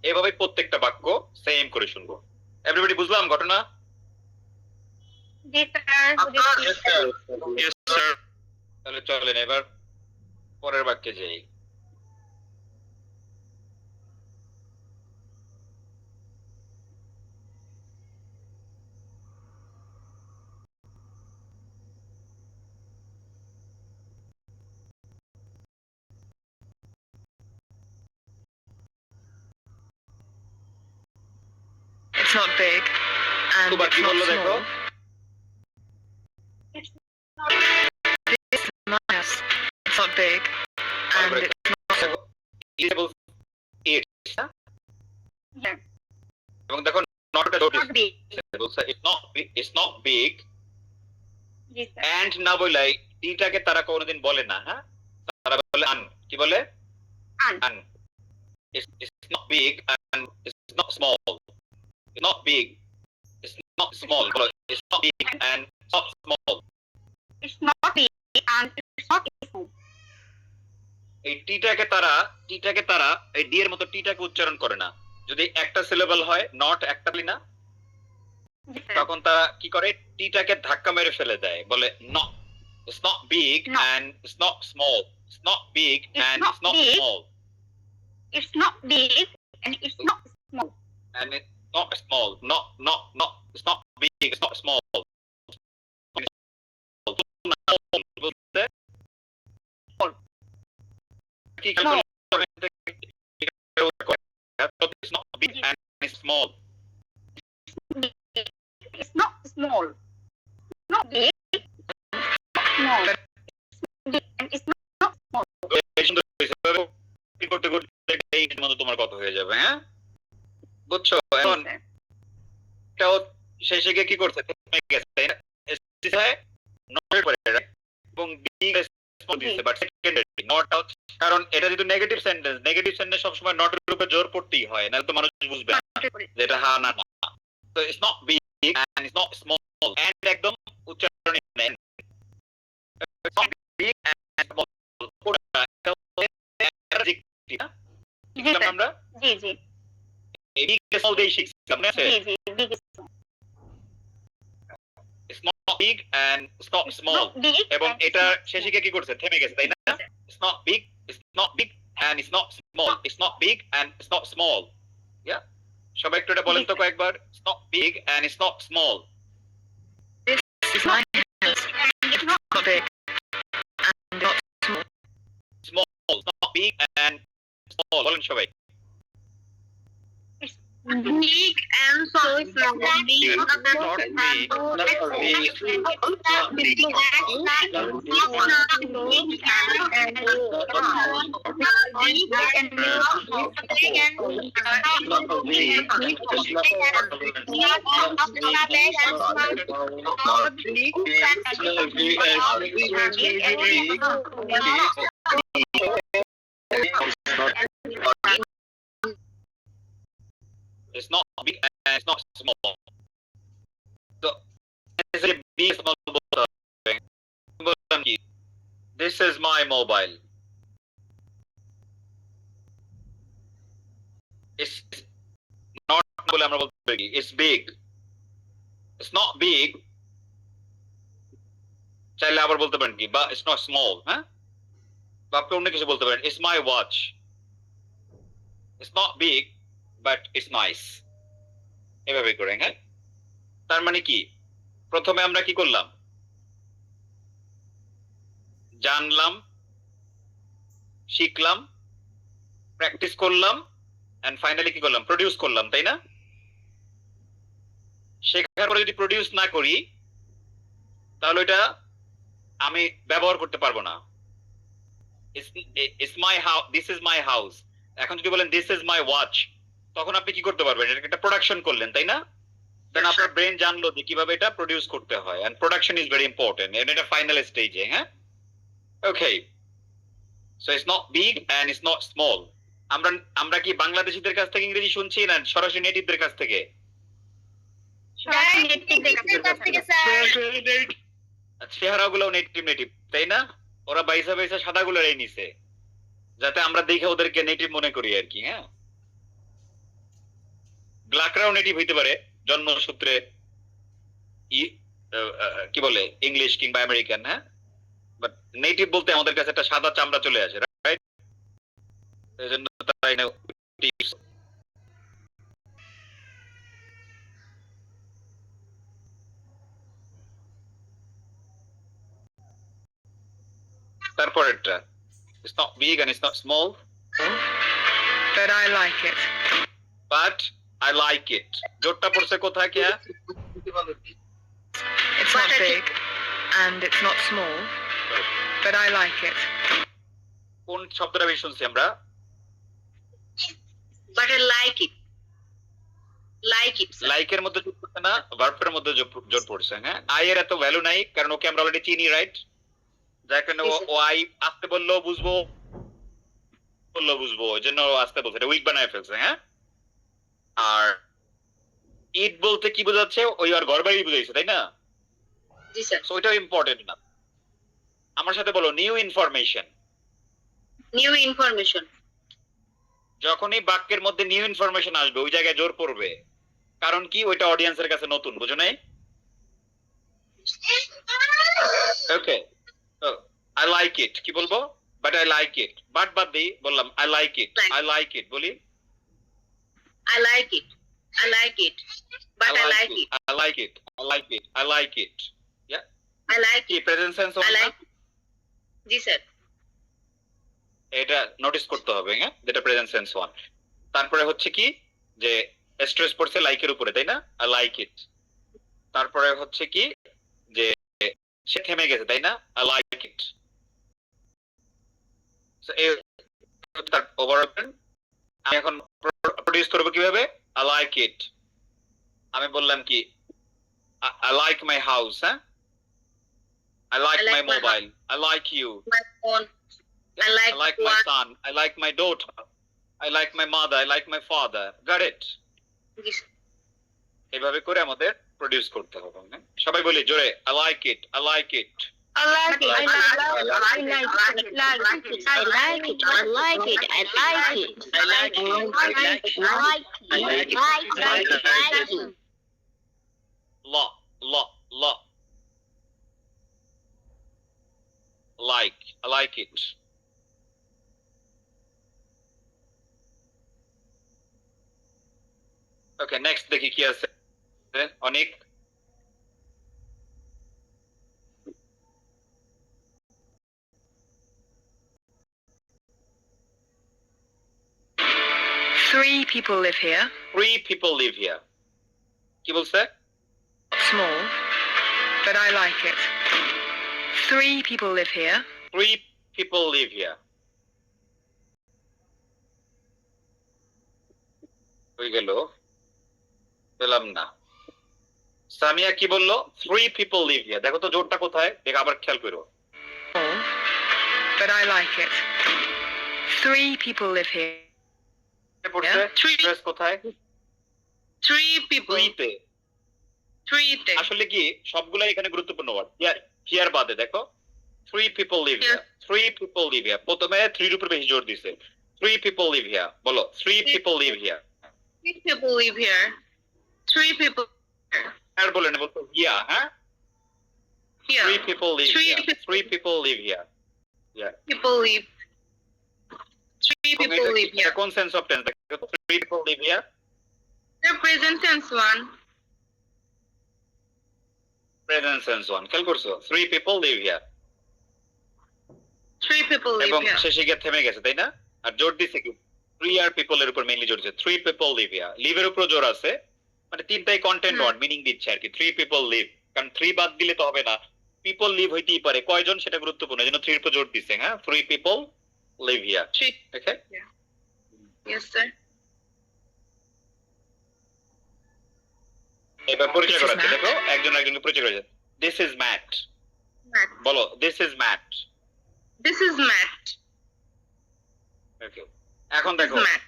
এভাবে প্রত্যেকটা বাক্য সেম করে শুনবো। এভরিবডি বুঝলাম ঘটনা? জি স্যার। Yes, sir. তাহলে চলেন এবার পরের বাক্যে যাই। It's not big and তো বাকি it's not বললো দেখো, small. This is my house. It's not big and Alright. it's not small. Usable it, হ্যাঁ? Yeah. এবং দেখো নটটা notice, Not big. it's not big G sir. and না বলাই ডিটাকে তারা কোনোদিন বলে না। হ্যাঁ, তারা বলে আন, কি বলে? Un. An. It's not big and it's not small. It's not big, it's not small. বলো, it's not big and it's not small. It's not big and it's not small. এই টিটাকে তারা এই ডি এর মতো টিটাকে উচ্চারণ করে না। যদি একটা সিলেবল হয়, নট একটা বলি না, জি স্যার। তখন তারা কি করে টিটাকে ধাক্কা মেরে ফেলে দেয়, বলে not, it's not big No. and it's not small, it's not big It's and not it's not big. small, It's not big and it's not small. and it's not small, not it's not big, it's not small. বুঝতে? কি খেয়াল Small. করলে? It's not big and it's small. It's not small. Not big. Small. Big and it's not small. এই সুন্দর হয়েছে। কি করতে করতে এই মতো তোমার কথা হয়ে যাবে। হ্যাঁ, বুঝছো এখন এটাও শেষে গিয়ে কি করছে থেমে গেছে তাই না নটের পরে right? এবং বি রেসপন্স দিচ্ছে বাট সেকেন্ডারি নট আউট কারণ এটা যেহেতু নেগেটিভ সেন্টেন্স সবসময় নটের উপরে জোর পড়তেই হয় না তো মানুষ বুঝবে না যেটা হ্যাঁ না না তো it's not big end it's not small end একদম উচ্চারণে নেন বিগ এন্ড স্মল আমরা জি জি এই বিগ স্মল দিয়ে শিখছিলাম না জি জি big it's not big and it's not small big এবং এটা শেষে গিয়ে কি করছে থেমে গেছে তাই না it's not big and it's not small it's not big and it's not small yeah সবাই একটু এটা বলেন তো কয়েকবার it's not big and it's not small This is my house. It's not big and not small. small it's not big and small বলেন সবাই big and so small big it's not big and it's not small so it's a big small this is my mobile it's not বলে আমরা বলতে পারি it's big it's not big চাইলে আবার বলতে পারেন কি বা it's not small হ্যাঁ বা আপনি অন্য কিছু বলতে পারেন it's my watch it's not big but it's nice এভাবে করে হ্যাঁ তার মানে কি প্রথমে আমরা কি করলাম জানলাম শিখলাম প্র্যাকটিস করলাম এন্ড ফাইনালি কি করলাম প্রোডিউস করলাম তাই না শেখার পরে যদি প্রোডিউস না করি তাহলে এটা আমি ব্যবহার করতে পারবো না it's my house this is my house এখন যদি বলেন this is my watch তখন আপনি কি করতে পারবেন এটা একটা প্রোডাকশন করলেন তাই না দেন আপনার ব্রেন জানলো যে কিভাবে এটা প্রোডিউস করতে হয় and production is very important and এটা ফাইনাল স্টেজে হ্যাঁ okay so it's not big end it's not small আমরা কি বাংলাদেশীদের কাছ থেকে ইংরেজি শুনছি না সরাসরি নেটিভদের কাছ থেকে চেহারাগুলো নেটিভ তাই না ওরা বাইসা সাদাগুলোর এই নিছে যাতে আমরা দেখে ওদেরকে নেটিভ মনে করি আর কি হ্যাঁ ব্ল্যাকরাও নেটিভ হইতে পারে জন্মসূত্রে কি বলে ইংলিশ কিংবা আমেরিকান হ্যাঁ বাট নেটিভ বলতে আমাদের কাছে একটা সাদা চামড়া চলে আসে রাইট এজন্য তাই না তারপরেরটা it's not big and it's not small But I like it. but I like it জোরটা পড়ছে কোথায় কিয়া It's not big and it's not small. But I like it. কোন শব্দটা বেশি শুনছি আমরা But I like it. Like it. sir. লাইকের মধ্যে জোর পড়ছে না ভার্বের মধ্যে জোর পড়ছে হ্যাঁ আই এর এত ভ্যালু নাই কারণ ওকে আমরা অলরেডি চিনি রাইট যার কারণে ও আই আসতে বললেও বুঝবো এজন্য আসতে বলছে এটা উইক বানায় ফেলছে হ্যাঁ আর ইট বলতে কি বোঝাচ্ছে ওই আর ঘর বাড়ি বুঝাইছে তাই না জি স্যার সো এটাও ইম্পর্টেন্ট না আমার সাথে বলো নিউ ইনফরমেশন নিউ ইনফরমেশন যখনই বাক্যের মধ্যে নিউ ইনফরমেশন আসবে ওই জায়গায় জোর পড়বে কারণ কি ওইটা অডিয়েন্সের কাছে নতুন বুঝো নাই ওকে আই লাইক ইট কি বলবো but I like it but বাদ দিই বললাম আই লাইক ইট বলি I like it. I like it. But I like it. I like it. Yeah. I like কি it. Present sense I like it. G sir এটা notice করতে হবে হ্যাঁ যেটা প্রেজেন্ট সেন্স ওয়ান তারপরে হচ্ছে কি যে স্ট্রেস পড়ছে লাইকের উপরে তাই না আই লাইক ইট তারপরে হচ্ছে কি যে সে থেমে গেছে তাই না আই লাইক ইট সো এই তার ওভারঅল আমি এখন প্রোডিউস করব কিভাবে I like it. আমি বললাম কি I like my house, হ্যাঁ? I like my mobile. I like you. My phone. I I like my son. I like my daughter. I like my mother. I like my father. Got it? এভাবে করে আমাদের produce করতে হবে, হ্যাঁ? সবাই বলি জোরে I like it. I like it. I like it. I like it. I like it. I like it. I like it. I like it. I like it. I like it. I like it. I like it. La. Like. I like it. Okay, next দেখি কি আছে অনেক Three people live here. 3 people live here. কি বলছে? Small, but I like it. Three people live here. 3 people live here. হয়ে গেল পেলাম না সামিয়া কি বললো 3 people live here দেখো তো জোরটা কোথায় দেখো আবার খেয়াল করো Small, but I like it. Three people live here. পড়ছে Three. স্ট্রেস কোথায় 3 people. 3 তে 3 তে আসলে কি সবগুলাই এখানে গুরুত্বপূর্ণ ওয়ার্ড হিয়ার বাদে দেখো 3 people live here 3 people live here প্রথমে 3 এর উপর বেশি জোর দিছে 3 people live here বলো 3 people live here 3 people live here. 3 people আর বলেন বলতো হিয়া হ্যাঁ here. 3 people live Three here people- 3 people live here People live. 3 people live here. কোন সেন্স অফ টেন্স দেখো 3 people live here The present tense one. Present sense one খেয়াল করছো 3 people live here 3 people live এবং here. শেষে গিয়ে থেমে গেছে তাই না আর জোর দিছে কি 3 আর people এর উপর মেইনলি জোর দিছে 3 people live here লিভ এর উপর জোর আছে মানে তিনটাই কন্টেন্ট ওয়ার্ড মিনিং দিচ্ছে আর কি 3 people live কারণ 3 বাদ দিলে তো হবে না people live হইতেই পারে কয়জন সেটা গুরুত্বপূর্ণ এজন্য 3 এর উপর জোর দিছে হ্যাঁ 3 people live here 3. Okay Yes, sir. এবার পরিচয় This is করাচ্ছে Matt. দেখো একজন একজনকে পরিচয় করাচ্ছে দিস ইজ ম্যাট Matt. বলো this is Matt This is Matt. Okay এখন This is দেখো Matt.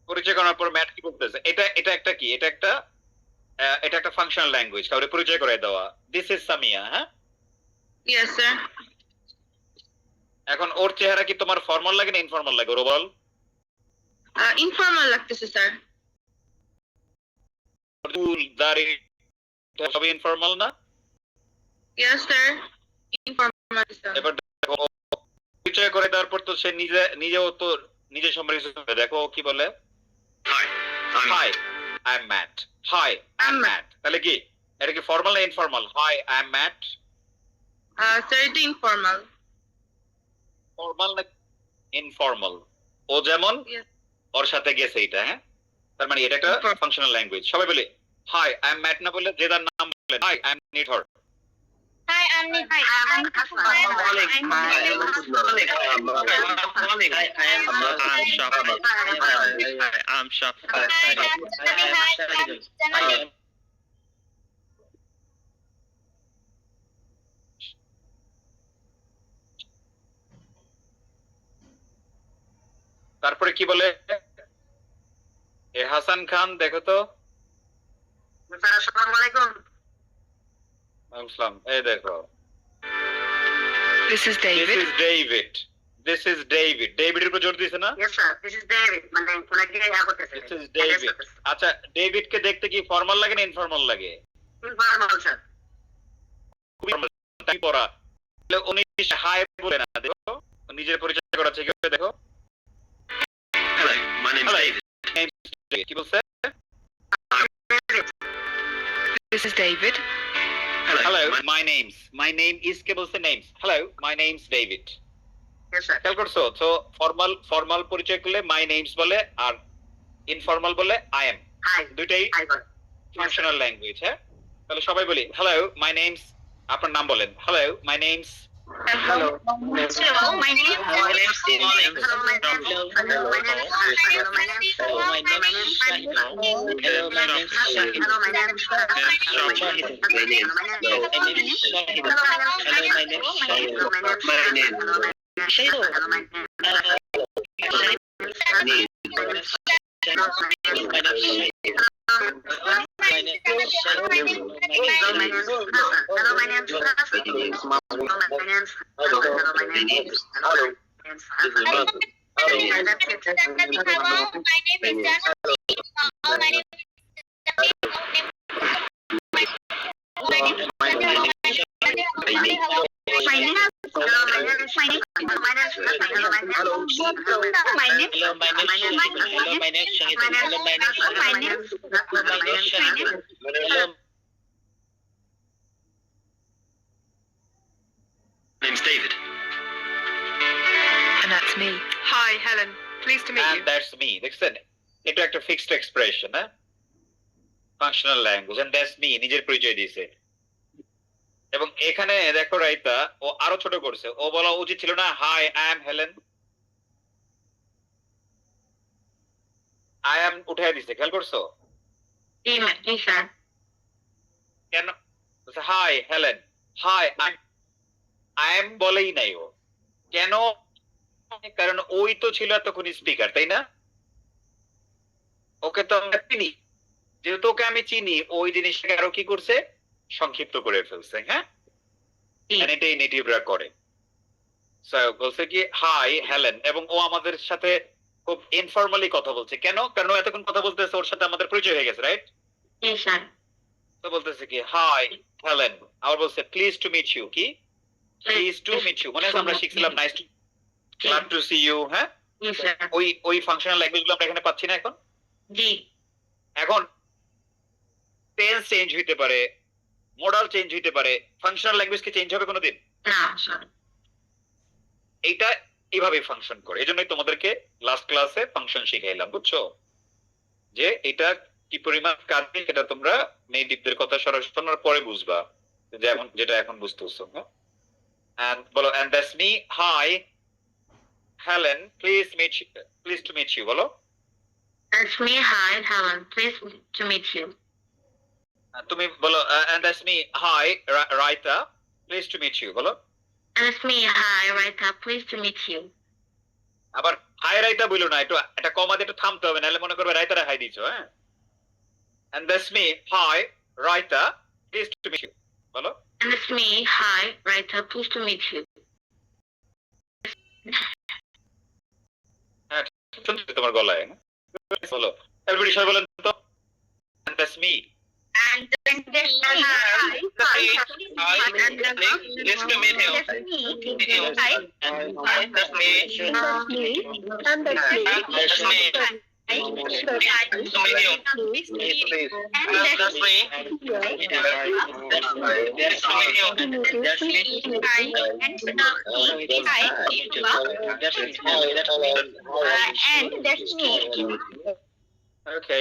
পরিচয় করার পর ম্যাট কি বলতেছে এটা একটা কি এটা একটা ফাংশনাল ল্যাঙ্গুয়েজ কাউরে পরিচয় করায় দেওয়া দিস ইজ সামিয়া হ্যাঁ Yes, sir. এখন ওর চেহারা কি তোমার ফর্মাল লাগে না ইনফর্মাল লাগে ওর বল Informal লাগতেছে, sir. চুল দাড়ি সবই ইনফর্মাল না Yes, sir. Informal, sir. এবার দেখো ও পরিচয় করে দেওয়ার পর তো সে নিজেও তো নিজে সম্পর্কে দেখো ও কি বলে Hi, I'm hi I am Matt hi I am I'm Matt তাহলে কি এটা কি ফর্মাল না informal hi I am Matt Sir, it's informal. Formal না ইনফর্মাল ও যেমন Yes. ওর সাথে গেছে এটা হ্যাঁ তার মানে এটা একটা Informal. ফাংশনাল ল্যাঙ্গুয়েজ সবাই বলে হাই আই এম ম্যাট না বললে যে তার নাম বলে high I M need her Hi, I'm Nita. I'm I'm Shop. তারপরে কি বলে এ হাসান খান দেখো তো স্যার আসসালামু আলাইকুম আসসালাম এই দেখো This is this David. Is David ডেভিডের উপর জোর দিয়েছে না yes sir this is David মানে ওনাকে করতেছে দিস ইজ ডেভিড আচ্ছা ডেভিডকে দেখতে কি ফর্মাল লাগে না ইনফর্মাল লাগে ইনফর্মাল স্যার খুবই formal, তাই পড়া তাহলে উনি হাই বলে না দেখো নিজের পরিচয় করাচ্ছে কি দেখো Hello, my name's Hello. David. কি বলছে This is David. Hello my- my name is কে বলছে name's hello my name's David yes sir খেয়াল করছো তো ফর্মাল পরিচয় করলে মাই নেমস বলে আর ইনফর্মাল বলে আই এম হাই দুইটাই হাই বল ফাংশনাল ল্যাঙ্গুয়েজ হ্যাঁ তাহলে সবাই বলি হ্যালো মাই নেমস আপনার নাম বলেন hello my names Hello. Hello, my name is Hello, my name's Hello, my name is Hello, my name is Hello, my name is Shahid. Hello, my name is Shahid. Hello, my name is Shahid. Hello, my name is Shahid. Hello, my name is Shahid. Hello, my name is Shahid. Name's David. And that's me. Hi, Helen. Pleased to meet you. And that's me. দেখছেন এটা একটা fixed expression, হ্যাঁ, functional language. And that's me, নিজের পরিচয় দিয়েছে। এবং এখানে দেখো রাইতা ও আরো ছোট করছে, ও বলা উচিত ছিল না hi I am Helen, I am উঠায় দিছে, খেয়াল করছো কেন? Hi Helen, hi I am বলেই নাই ও, কেন? কারণ ওই তো ছিল এতক্ষণ স্পিকার, তাই না? ওকে তো আমরা চিনি, যেহেতু ওকে আমি চিনি, ওই জিনিসটাকে আরো কি করছে, সংক্ষিপ্ত করে ফেলছে। হ্যাঁ, এটাই নেটিভরা করে। বলছে কি হাই হেলেন, এবং ও আমাদের সাথে খুব ইনফর্মালি কথা বলছে। কেন? কারণ ও এতক্ষণ কথা বলতেছে, ওর সাথে আমাদের পরিচয় হয়ে গেছে, রাইট? তো বলতেছে কি হাই হেলেন, আবার বলছে প্লিজ টু মিট ইউ। কি প্লিজ টু মিট ইউ? মনে আছে আমরা শিখছিলাম nice to, glad to see you. হ্যাঁ, ওই ফাংশনাল ল্যাঙ্গুয়েজ গুলো আমরা এখানে পাচ্ছি না এখন। এখন টেন্স চেঞ্জ হইতে পারে, মডাল চেঞ্জ হইতে পারে, ফাংশনাল ল্যাঙ্গুয়েজ কি চেঞ্জ হবে কোনোদিন? এইটা এইভাবে ফাংশন করে। এজন্যই তোমাদেরকে লাস্ট ক্লাসে ফাংশন শিখাইলাম, বুঝছো? যে এটা কি পরিমাণ কাজে, সেটা তোমরা নেটিভদের কথা সরাসরি শোনার পরে বুঝবা, যেমন যেটা এখন বুঝতেছো। হ্যাঁ, and বলো and that's me, hi Helen, please to meet you, বলো। That's me, hi, Helen. Pleased to meet you. তুমি বলো and that's me, hi Raita, pleased to meet you, বলো। And it's me, hi, Raita. Pleased to meet you. আবার high raita বলো না, একটু একটা কমা দিয়ে একটু থামতে হবে, নাহলে মনে করবে রাইতারা হাই দিছো। হ্যাঁ, and that's me, hi Raita, pleased to meet you, বলো। And it's me, hi, Raita. Pleased to meet you. হ্যাঁ, শুনছি তোমার গলায়। বলো এভরিবডি, সবাই বলেন তো and that's me। And then there's me, hi, Let's to meet him. hi, That's me. and that's me. That's me. ওকে,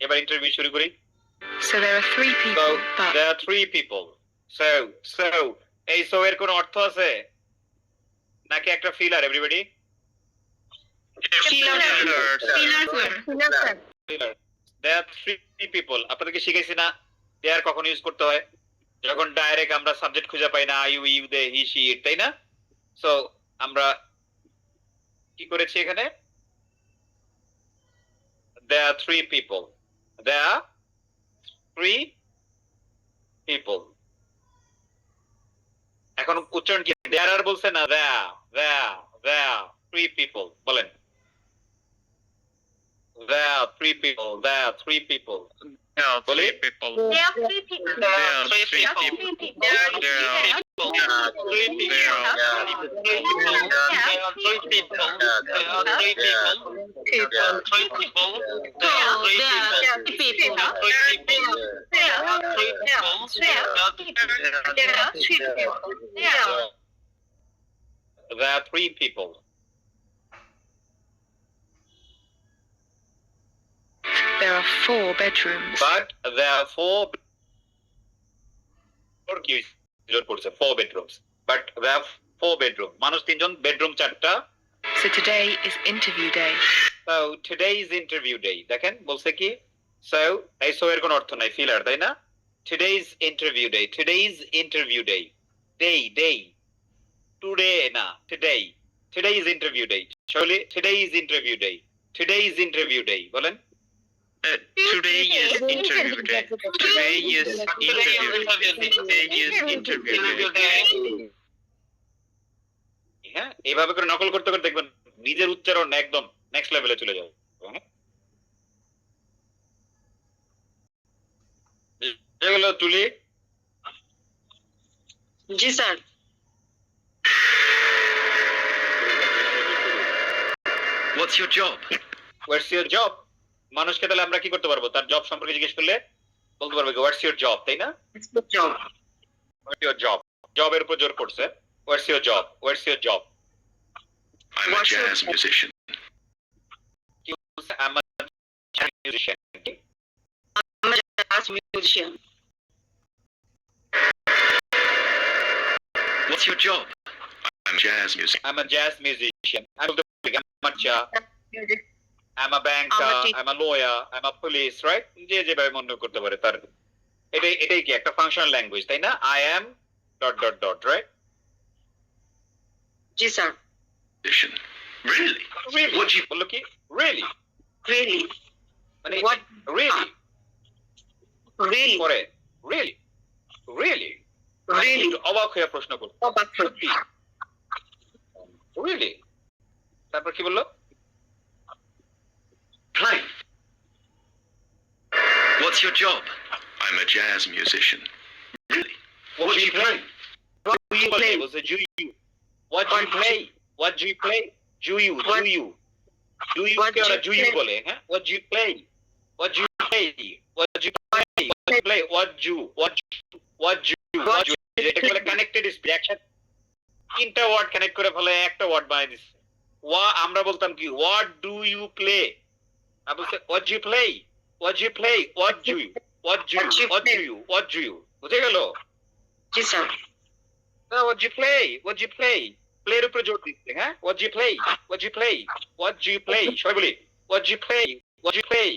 এবার ইন্টারভিউ শুরু করি। So there are three So people, but there are three people. So এই so এর কোন অর্থ আছে নাকি একটা filler? Everybody filler. There are three people. আপনাদেরকে শিখাইছি না দেয়ার কখন ইউজ করতে হয়? যখন ডাইরেক্ট আমরা সাবজেক্ট খুঁজে পাই না, I you they he she it, তাই না? সো আমরা কি করেছি এখানে? There are three people. There are three people. এখন উচ্চারণ কি? There are বলছে না, there three people বলেন। There are three people. There are three people. There are Boli? three people. There are three people. There are three people. There are There are Three people. There are Three people. There are three people. There are three people. There are three people. There are three people. There are three people. There are three people. There are three people. there are 4 bedrooms. But there are four bedrooms. but we have 4 bedroom. মানুষ 3 জন, bedroom 4টা. So today is interview day. So today is interview day. দেখেন বলছে কি? So এই so এর কোনো অর্থ নাই, ফিলার, তাই না? Today's interview day. Today's interview day. Day. Today না, today. Today is interview day. Surely today is interview day. Today is interview day. বলেন? Today is interview day. Today is interview day. হ্যাঁ, এইভাবে করে নকল করতে করতে দেখবেন নিজের উচ্চারণ একদম নেক্সট লেভেলে চলে যাবে। এগুলো তুলি। জি sir. What's your job? What's your job? মানুষকে তাহলে আমরা কি করতে পারবো? তার জব সম্পর্কে জিজ্ঞেস করলে বলতে পারবে What's your job, তাই না? What's your job? জবের উপর জোর পড়ছে। What's your job? What's your job? I'm a jazz musician. I'm a jazz musician. What's your job? I'm a jazz musician. I'm a jazz musician. I'm a banker, I'm a lawyer, I'm a police, right? যে যেভাবে মনে করতে পারে তার এটাই কি একটা functional language, তাই না? I am ... right? G sir. Really? What you বললো কি? Really? মানে What? really? পরে really? একটু অবাক হয়ে প্রশ্ন করো। সত্যি? Really? তারপর কি বললো? Play. What's your job? I'm a jazz musician. Really? What do you play? What do you play? Was it you? What do you play? What do you play? Do you? What- Do you What কে ওরা do do you you play? বলে, হ্যাঁ? What do you play? What do you play? What do you play? What do you play? What do you এটা বলে connected speech action. তিনটা word connect করে ফেলে একটা word বানাই দিছে। আমরা বলতাম কি what do you play? আর বলছে what do you play? What do you play? What do you? বুঝে গেল? জি sir. What do you play? What do you play? Play এর উপরে জোর দিচ্ছে, হ্যাঁ? What do you play? What do you play? What do you play? সবাই বলি what do you play? What do you play?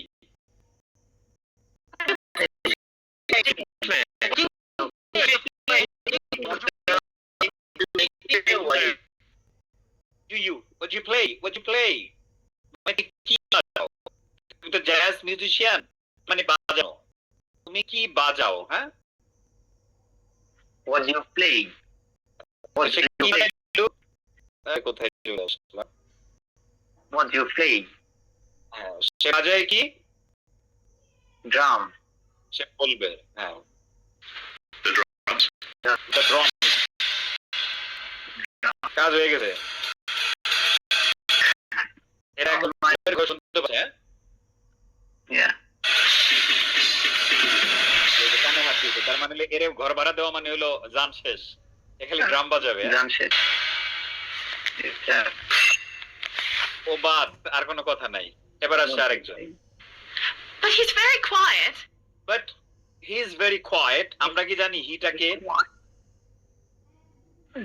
Do you? What do you play? What do you play? মানে কি বাজাও? তুমি তো জ্যাজ মিউজিশিয়ান, মানে বাজাও। তুমি কি বাজাও, হ্যাঁ? What do you play? What say do কি you play? বাজালো? কোথায় চলে আসলাম? What do you play? সে বাজায় কি? Drum. সে বলবে, হ্যাঁ। The drums. The drum. কাজ হয়ে গেছে। এরা এখন মায়ের কথা শুনতে পাচ্ছে, হ্যাঁ? Yeah. এই যে কানে হাত দিয়েছে, তার মানে এর ঘর ভাড়া দেওয়া মানে হলো জান শেষ। এখানে ড্রাম বাজাবে, হ্যাঁ? Drum set. Yeah. ও বাদ, আর কোনো কথা নাই। এবার আসছে আরেকজন। But he's very quiet. But he is very quiet. আমরা কি জানি হিটাকে?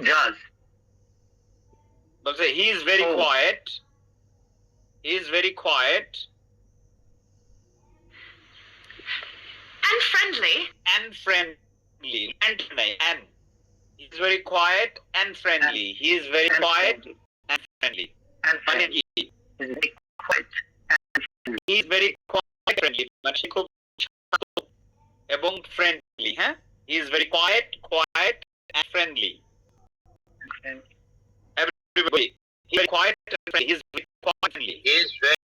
Jazz. বলছে he is very Oh. quiet. He is very quiet And friendly. and friendly. And নাই, and. He is very quiet and friendly. He is very And quiet friendly. and friendly. And মানে friendly. কি? Is very quiet. He is very quiet and friendly. মানে সে খুব শান্ত এবং friendly, হ্যাঁ? He is very quiet and friendly. Everybody. He is very quiet and friendly. He is very quiet and friendly. Is very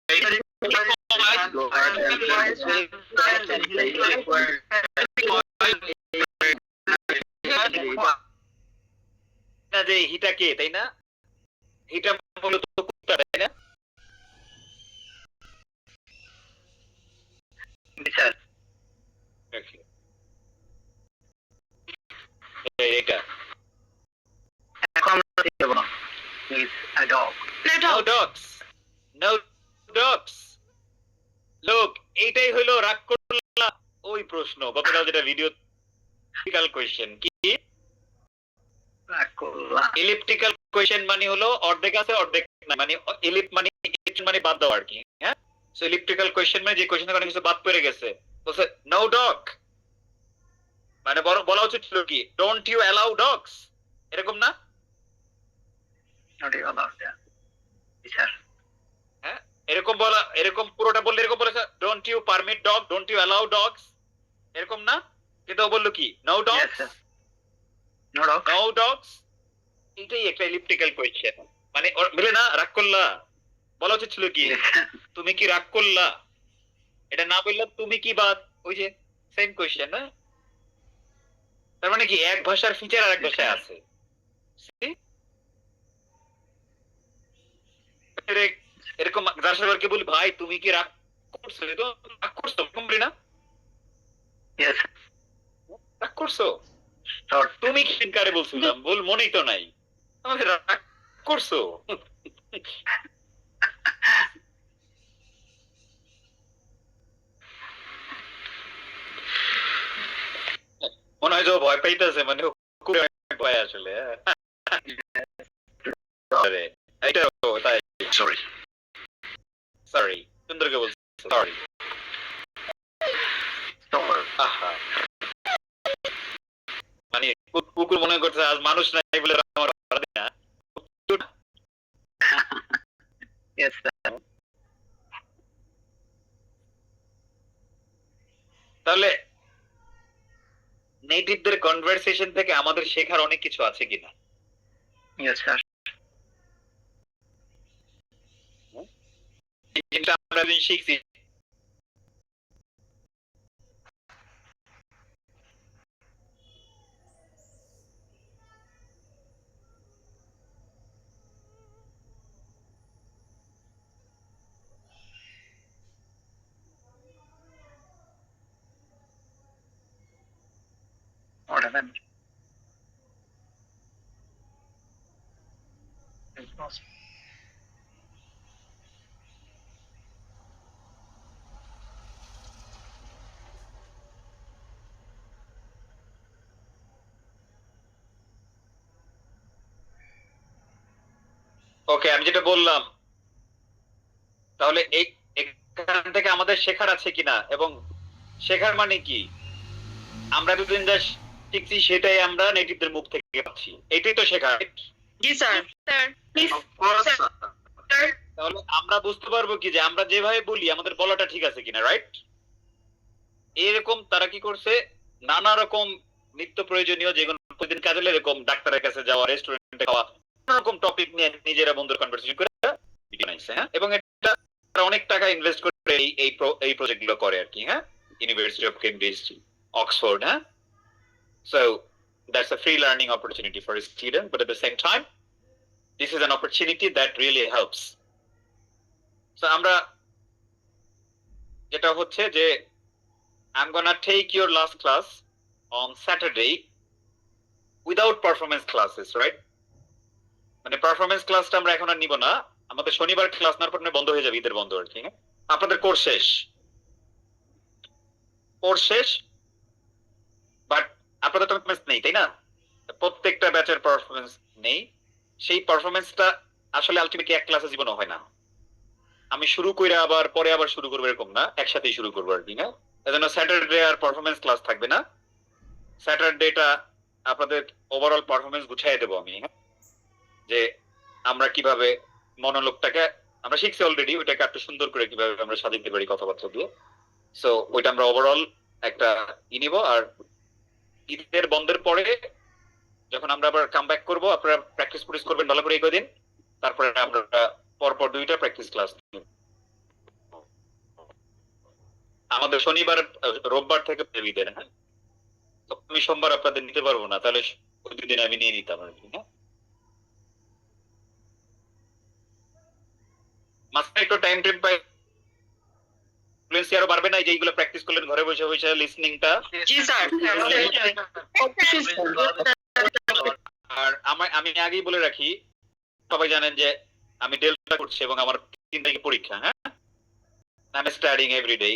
না যে হিটা কে, তাই না? হিটা মূলত কুত্তা, তাই না? এটা He's a dog. No No dog. dogs. No dogs. Look, এইটাই হলো রাগ করলা ওই প্রশ্ন গতকাল যেটা ভিডিও কোয়েশ্চেন কি ইলিপ্টিক্যাল কোয়েশ্চেন মানে হলো অর্ধেক আছে অর্ধেক না, মানে ইলিপ মানে মানে বাদ দাও আর কি। হ্যাঁ, সো ইলিপ্টিক্যাল কোয়েশ্চেন মানে যে কোয়েশ্চেন থেকে অনেক কিছু বাদ পড়ে গেছে, বলছে নো ডগ, মানে বলা উচিত ছিল কি ডোন্ট ইউ অ্যালাউ ডগস, এরকম না? হ্যাঁ, এরকম বলা, এরকম পুরোটা বললে এরকম বলেছে don't you permit dog, don't you allow dogs, এরকম না? কিন্তু ও বললো কি নো ডগস, নো ডগস। এটাই একটা ইলিপ্টিক্যাল কোয়েশ্চেন, মানে বলে না রাগ করলা, বলা উচিত ছিল কি তুমি কি রাগ করলা, এটা না বললে তুমি কি বাদ, ওই যে সেম কোয়েশ্চেন না? তার মানে কি এক ভাষার ফিচার আর এক ভাষায় আছে। See? এরকম যার সাথে বলি ভাই তুমি কি রাগ করছো, তো রাগ করছো বলি না, রাগ করছো তুমি কি কারে বলছিলাম, বল মনেই তো নাই, আমাদের রাগ করছো। মনে হয় যে ও ভয় পাইতেছে, মানে খুব ভয় আসলে। এটা তাই, Sorry. সরি, সুন্দরকে বলছি সরি। আহা, মানে কুকুর মনে করছে আজ মানুষ নাই বলে আমার না। তাহলে নেটিভদের কনভারসেশন থেকে আমাদের শেখার অনেক কিছু আছে কিনা? যেটা আমরা শিখছি ওকে, আমি যেটা বললাম, তাহলে এখান থেকে আমাদের শেখার আছে কিনা, এবং শেখার মানে কি আমরা দুদিন যা শিখছি সেটাই আমরা নেটিভদের মুখ থেকে পাচ্ছি, এটাই তো শেখা। জি স্যার। তাহলে আমরা বুঝতে পারবো কি যে আমরা যেভাবে বলি আমাদের বলাটা ঠিক আছে কিনা, রাইট? এরকম তারা কি করছে, নানা রকম নিত্য প্রয়োজনীয় যেগুলো প্রতিদিন কাজে লাগে, এরকম ডাক্তারের কাছে যাওয়া, রেস্টুরেন্টে খাওয়া, নানা রকম টপিক নিয়ে নিজেরা বন্ধুর কনভারসেশন করে ভিডিও বানাইছে। হ্যাঁ, এবং এটা অনেক টাকা ইনভেস্ট করে এই প্রজেক্ট গুলো করে আর কি। হ্যাঁ, ইউনিভার্সিটি অফ কেমব্রিজ, অক্সফোর্ড। হ্যাঁ, so that's a free learning opportunity for a student, but at the same time this is an opportunity that really helps. So আমরা যেটা হচ্ছে যে I'm gonna take your last class on Saturday without performance classes, right? মানে performance ক্লাসটা আমরা এখন আর নিব না, আমাদের শনিবার ক্লাস নেওয়ার পর বন্ধ হয়ে যাবে, ঈদের বন্ধ আর কি। আপনাদের কোর্স শেষ, বাট আপনাদের পারফরম্যান্স নেই, তাই না? প্রত্যেকটা ব্যাচের পারফরম্যান্স নেই, সেই পারফরম্যান্সটা আসলে আলটিমেটলি এক ক্লাসে জীবনে হয় না। আমি শুরু করে আবার পরে আবার শুরু করবো এরকম না, একসাথেই শুরু করবো আর কি। না, এজন্য স্যাটারডে আর পারফরম্যান্স ক্লাস থাকবে না, স্যাটারডেটা আপনাদের ওভারঅল পারফরম্যান্স গুছিয়ে দেবো আমি। হ্যাঁ, যে আমরা কিভাবে মনোলোগটাকে আমরা শিখছি অলরেডি, ওইটাকে একটু সুন্দর করে কিভাবে আমরা সাজাতে পারি কথাবার্তা দিয়ে। সো ওইটা আমরা ওভারঅল একটা নিব, আর ঈদের বন্ধের পরে যখন আমরা আবার কাম ব্যাক করবো, আপনারা প্র্যাকটিস করবেন ভালো করে এই কদিন, তারপরে আমরা পরপর 2টা প্র্যাকটিস ক্লাস। আমাদের শনিবার রোববার থেকে ঈদের। হ্যাঁ, আমি সোমবার আপনাদের নিতে পারবো না, তাহলে ওই 2 দিন আমি নিয়ে নিতাম আর কি। হ্যাঁ, মাঝখানে একটু টাইম পাই, ফ্লুয়েন্সি আরো বাড়বে না, যেইগুলো প্র্যাকটিস করলেন ঘরে বসে বসে লিসনিংটা। জি স্যার। আর আমি আগেই বলে রাখি, সবাই জানেন যে আমি ডেল্টা করছি এবং আমার 3 তারিখে পরীক্ষা। হ্যাঁ, আমি স্টাডিং এভরিডে,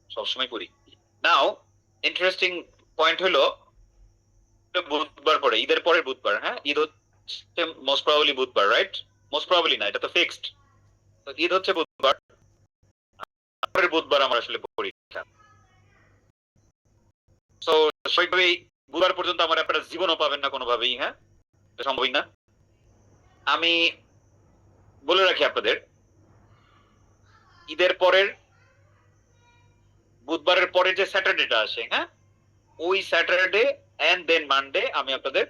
সবসময় পড়ি। নাও ইন্টারেস্টিং পয়েন্ট হলো বুধবার পরে, ঈদের পরের বুধবার, হ্যাঁ? ঈদ হচ্ছে মোস্ট প্রবাবলি বুধবার, রাইট? মোস্ট প্রবাবলি না, এটা তো ফিক্সড। তো ঈদ হচ্ছে বুধবার, পরের বুধবার আমার আসলে পরীক্ষা। সো স্বাভাবিকভাবেই বুধবার পর্যন্ত আমার আপনারা জীবনও পাবেন না কোনোভাবেই, হ্যাঁ? এটা সম্ভবই না। আমি বলে রাখি আপনাদের, ঈদের পরের বুধবারের পরে যে স্যাটারডেটা আসে, হ্যাঁ, ওই স্যাটারডে এন্ড দেন মানডে আমি আপনাদের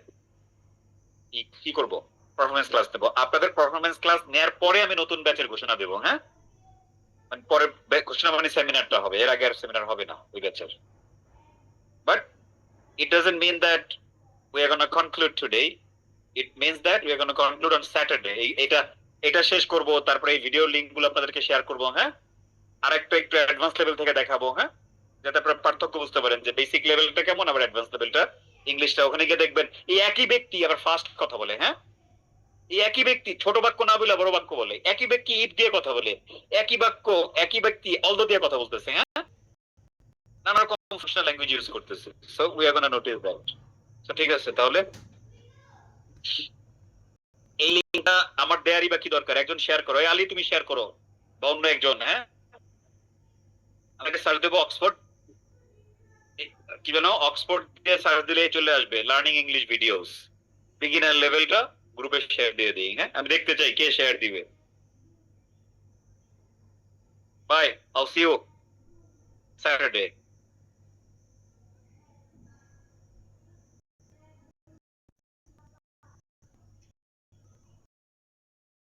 কি করব, পারফরমেন্স ক্লাস দেবো। আপনাদের পারফরমেন্স ক্লাস নেওয়ার পরে আমি নতুন ব্যাচের ঘোষণা দেবো, হ্যাঁ? মানে পরে ঘোষণা মানে সেমিনারটা হবে, এর আগে আর সেমিনার হবে না ওই ব্যাচের। But it doesn't mean that we are going to conclude today. It means that we are going to conclude on Saturday. এটা শেষ করব, তারপরে এই ভিডিও লিংকগুলো আপনাদেরকে শেয়ার করব, হ্যাঁ? আর একটু অ্যাডভান্স লেভেল থেকে দেখাবো, হ্যাঁ, যাতে আপনারা পার্থক্য বুঝতে পারেন যে বেসিক লেভেলটা কেমন আবার অ্যাডভান্স লেভেলটা। ইংলিশটা ওখানে গিয়ে দেখবেন এই একই ব্যক্তি আবার ফাস্ট কথা বলে, হ্যাঁ, এই একই ব্যক্তি ছোট বাক্য না বলে বড় বাক্য বলে, একই ব্যক্তি ইফ দিয়ে কথা বলে, একই ব্যক্তি অলদো দিয়ে কথা বলতেছে, হ্যাঁ, নানা রকম প্রফেশনাল ল্যাঙ্গুয়েজ ইউজ করতেছে। So we are gonna notice that. So ঠিক আছে, তাহলে এই লিংকটা আমার দেয়ারই বা কি দরকার, একজন শেয়ার করো, আলী তুমি শেয়ার করো বা অন্য একজন, হ্যাঁ? আমাকে সার্চ দেবো অক্সফোর্ড, কি জানো, অক্সফোর্ড দিয়ে সার্চ দিলে চলে আসবে লার্নিং ইংলিশ ভিডিওস, বিগিনার লেভেলটা গ্রুপে শেয়ার দিয়ে দিই, হ্যাঁ? আমি দেখতে চাই কে শেয়ার দিবে। Bye, I'll see you Saturday.